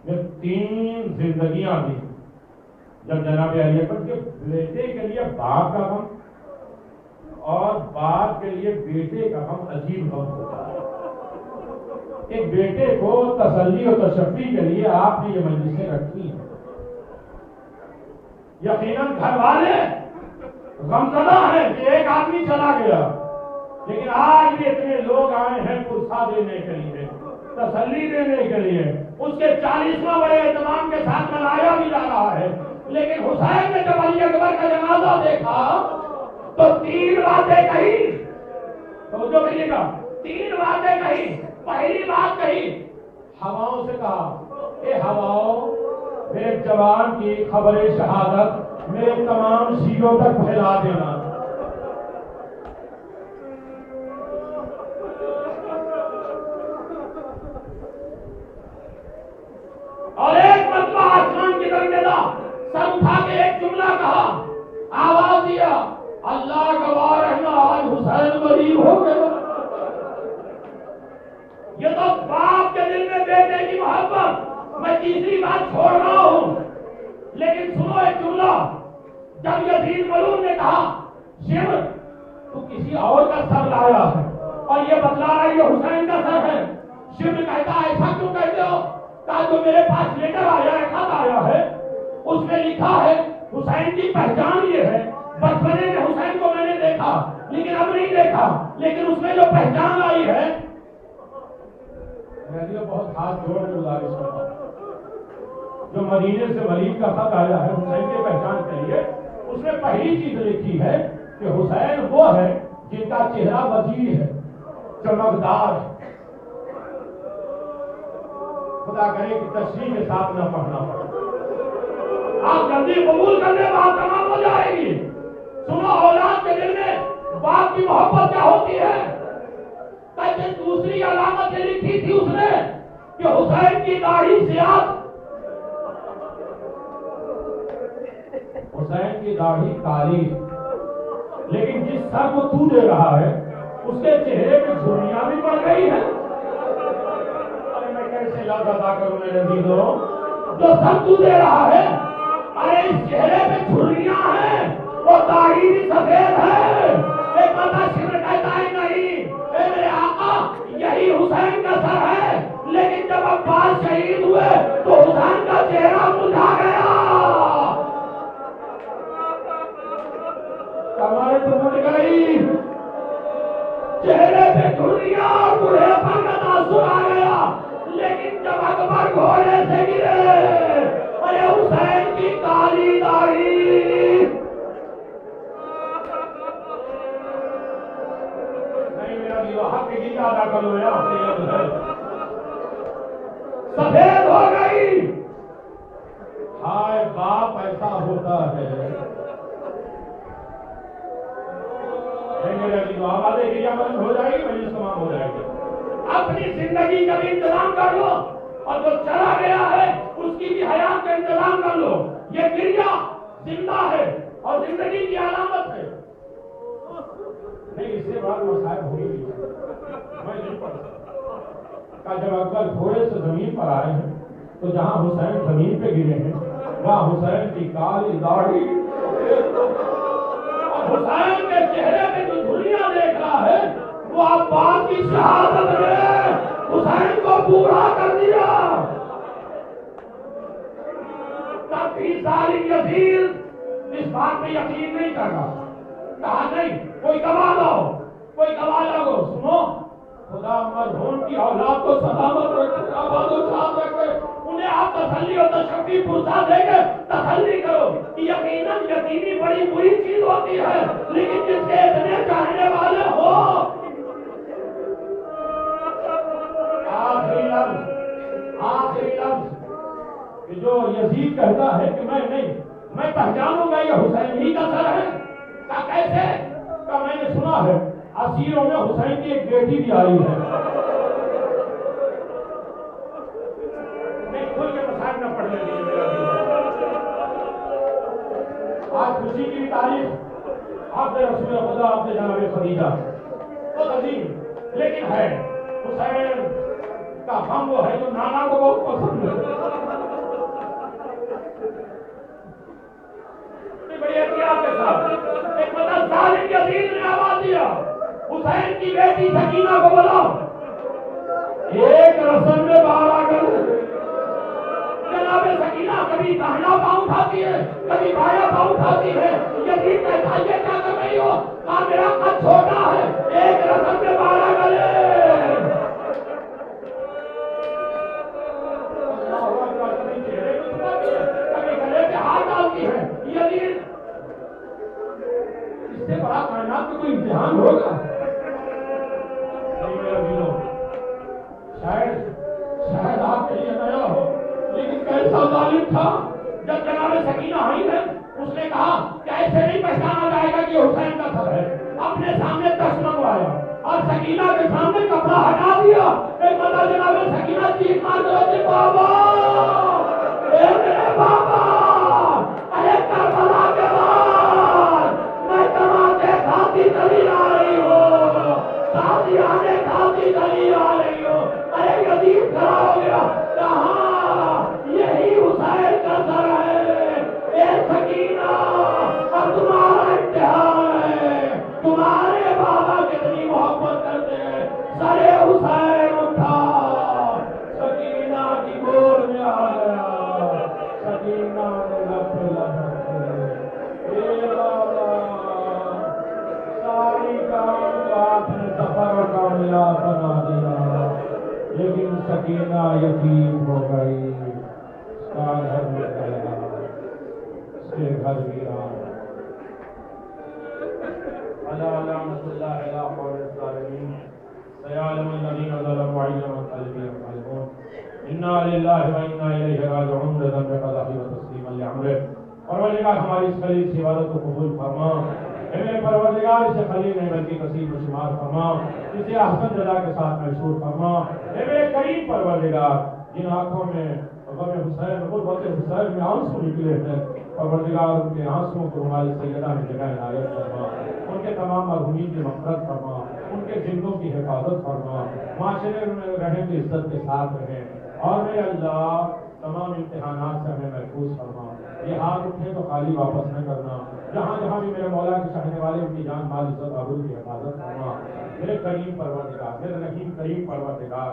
نے 3 زندگیاں دی. جب جناب علی اکبر کے بیٹے کے لیے باپ کا غم اور باپ کے لیے بیٹے کا غم عجیب غم ہوتا ہے. ایک بیٹے کو تسلی اور تشفی کے لیے آپ نے یہ مجلسیں رکھی ہیں. یقیناً گھر والے غمزدہ ہیں کہ ایک آدمی چلا گیا, لیکن آج بھی اتنے لوگ آئے ہیں پرسا دینے کے لیے, تسلی دینے کے لیے. اس کے 40واں بڑے اہتمام کے ساتھ منایا بھی جا رہا ہے, لیکن حسین نے جب علی اکبر کا جنازہ دیکھا تو 3 باتیں کہی. توجہ کریے گا, 3 باتیں کہی. پہلی بات کہی, ہواؤں سے کہا, اے ہواؤں میرے جوان کی خبر شہادت میرے تمام شیعوں تک پھیلا دینا. اور ایک مرتبہ آسمان کی طرف دیکھا, سر اٹھا کے ایک جملہ کہا, آواز دیا, اللہ گواہ رہنا آج حسین غریب ہو گیا. یہ تو باپ کے دل میں بیٹے کی محبت. میں تیسری بات چھوڑ رہا ہوں, لیکن سنو ایک جملہ. جب یزید ملعون نے کہا شمر تو کسی اور کا سر لایا ہے اور یہ بتلا رہا ہے یہ حسین کا سر ہے, شمر کہتا ایسا کیوں کہتے ہو؟ کہا جو میرے پاس لیٹر آیا ہے, خط آیا ہے, اس میں لکھا ہے حسین کی پہچان یہ ہے. بچپنے میں حسین کو میں نے دیکھا لیکن اب نہیں دیکھا, لیکن اس میں جو پہچان آئی ہے, میں بہت ہاتھ جوڑ کے گزارش کرتا ہوں, جو مدینے سے ولید کا خط آیا ہے حسین کی پہچان کے لیے, اس میں پہلی چیز لکھی ہے کہ حسین وہ ہے جن کا چہرہ وسیع ہے, چمکدار ہے. خدا کرے کہ تشریح کے ساتھ نہ پڑھنا پڑے, آپ جلدی قبول کرنے بات تمام ہو جائے گی. سنو, اولاد کے دل میں باپ کی محبت کیا ہوتی ہے. کہتے دوسری علامت یہ لکھی تھی اس نے کہ حسین کی داڑھی سیاہ, حسین کی داڑھی کالی, لیکن جس سر کو تو دے رہا ہے اس کے چہرے پہ جھریاں بھی پڑ گئی ہیں. کیسے یاد ادا کروں میرے عزیزوں, جو سر تو دے رہا ہے, ارے اس چہرے پہ جھریاں ہیں اور داڑھی بھی سفید ہے. ایک بندہ شمر کہتا ہے نہیں اے میرے آقا یہی حسین کا سر ہے, لیکن جب عباس شہید ہوئے تو حسین کا چہرہ مرجھا گیا. کمائے تو مڑ گئی, چہرے پہ جھریاں اور بوڑھے پر کا تاثر آ گیا, لیکن جب اکبر گھوڑے سے گرے, ارے حسین کی کالی داڑھی لگی وہ حق کی ادا کرو یا سفید ہو گئی. ہائے باپ ایسا ہوتا ہے. آبادی کی بند ہو جائے گی, مجلس تمام ہو جائے گی. اپنی زندگی کا بھی انتظام کر لو اور جو چلا گیا ہے اس کی بھی حیات کا انتظام کر لو. یہ گریا زندہ ہے اور زندگی کی علامت ہے. نہیں اس سے بعد مسائل ہوئی میں نہیں پڑھ سکتا. جب اکبر گھوڑے سے زمین پر آئے ہیں تو جہاں حسین زمین پہ گرے ہیں وہاں حسین کی کالی داڑھی اور حسین کے چہرے پہ جو دھلیاں دیکھ رہا ہے وہ عباس کی شہادت نے حسین کو پورا کر دیا. تب بھی ظالم یزید اس بات پہ یقین نہیں کر رہا. کہا نہیں کوئی گواہ لاؤ, کوئی گواہ لاؤ. سنو خدا مرحوم کی اولاد کو سلامت رکھے, آباد و شاد رکھے. انہیں آپ تسلی اور تشفی فرصہ دے کے تسلی کرو کہ یقیناً یتیمی بڑی بری چیز ہوتی ہے, لیکن جس کے اتنے چاہنے والے ہو. آخری لفظ کہ جو یزید کہتا ہے کہ میں نہیں, میں پہچانوں گا یہ حسین ہی کا سر ہے. کا کیسے کا میں نے سنا ہے اسیروں میں حسین کی ایک بیٹی بھی آئی ہے. نہیں کھل کے مسائل نہ پڑھ لیجیے میرا. آج خوشی کی بھی تاریخ آپ نے رسول خدا آپ نے جناب خدیجہ بہت عظیم, لیکن ہے حسین کا غم وہ ہے جو نانا کو بہت پسند ہے. بڑی احتیاط کے ساتھ ایک مدد ظالم یزید نے آواز دیا حسین کی بیٹی سکینہ کو بلاؤ. ایک رسم میں باہر آ کر جناب سکینہ کبھی داہنا پاؤں اٹھاتی ہے کبھی بایاں پاؤں اٹھاتی ہے. یزید کہتا ہے یہ کیا کر رہی ہو؟ کہا میرا قد چھوٹا ہے. ایک رسم میں باہر آ کر کبھی گلے پہ ہاتھ ڈالتی ہے. یزید اس سے بڑا کائنات میں کوئی امتحان ہوگا نہیں میرا دلو. شاید آپ کے لیے نیا ہو, لیکن کیسا ظالم تھا جب جناب سکینہ آئی ہے اس نے کہا کہ ایسے نہیں پہچانا جائے گا کہ حسین کا سر ہے. اپنے سامنے دست منگوایا اور سکینہ کے سامنے کپڑا ہٹا دیا. ایک بندہ جناب سکینہ چیخ مار کر بابا اے میرے بابا ارے کربلا کے بعد میں تمہارے کھاتی چلی آ رہی ہوں, ساتھی آنے کھاتی چلی آ رہی ہوں. ارے یزید کھڑا ہو گیا. کہاں یہی حسین کا سر ہے. اے سکینہ اب تمہارا امتحان ہے. تمہارے بابا کتنی محبت کرتے ہیں. سر حسین اٹھا, سکینہ کی گود میں آ گیا. سکینہ نے لب پہ لب رکھے. اے بابا ساری کام کو آپ نے سفر کا ملا بنا دیا, لیکن سکینہ یتیم ہو گئی. اس کا گھر میں گیا, اس کے گھر گیا. لعنت اللہ علی قوم الظالمین سیعلم الذین ظلموا ایما قلبی یفعلون. انا للہ و انا الیہ راجعون. رضا بقضائہ و تسلیما لامرہ. پروردگار ہماری اس خلیل کی عبادت کو قبول فرما. اے میرے پروردگار اسے خلیل نعمت کی نصیب و شمار فرما, اسے احسن جزا کے ساتھ مشہور فرما. اے میرے کریم پروردگار جن آنکھوں میں غم حسین غربت حسین میں آنسو نکلے ہیں, پروردگار ان کے آنسوؤں کو ہماری سیدہ میں جگہ عنایت فرما. ان کے تمام مرحومین کی مغفرت فرما, ان کے زندوں کی حفاظت فرما, معاشرے میں رہیں تو عزت کے ساتھ رہیں. اور میرے اللہ تمام امتحانات سے ہمیں محفوظ فرما. یہ ہاتھ اٹھے تو خالی واپس نہ کرنا. جہاں جہاں بھی میرے مولا کے چاہنے والے ان کی جان مال عزت آبرو کی حفاظت فرما. میرے کریم پروردگار, میرے رحیم کریم پروردگار,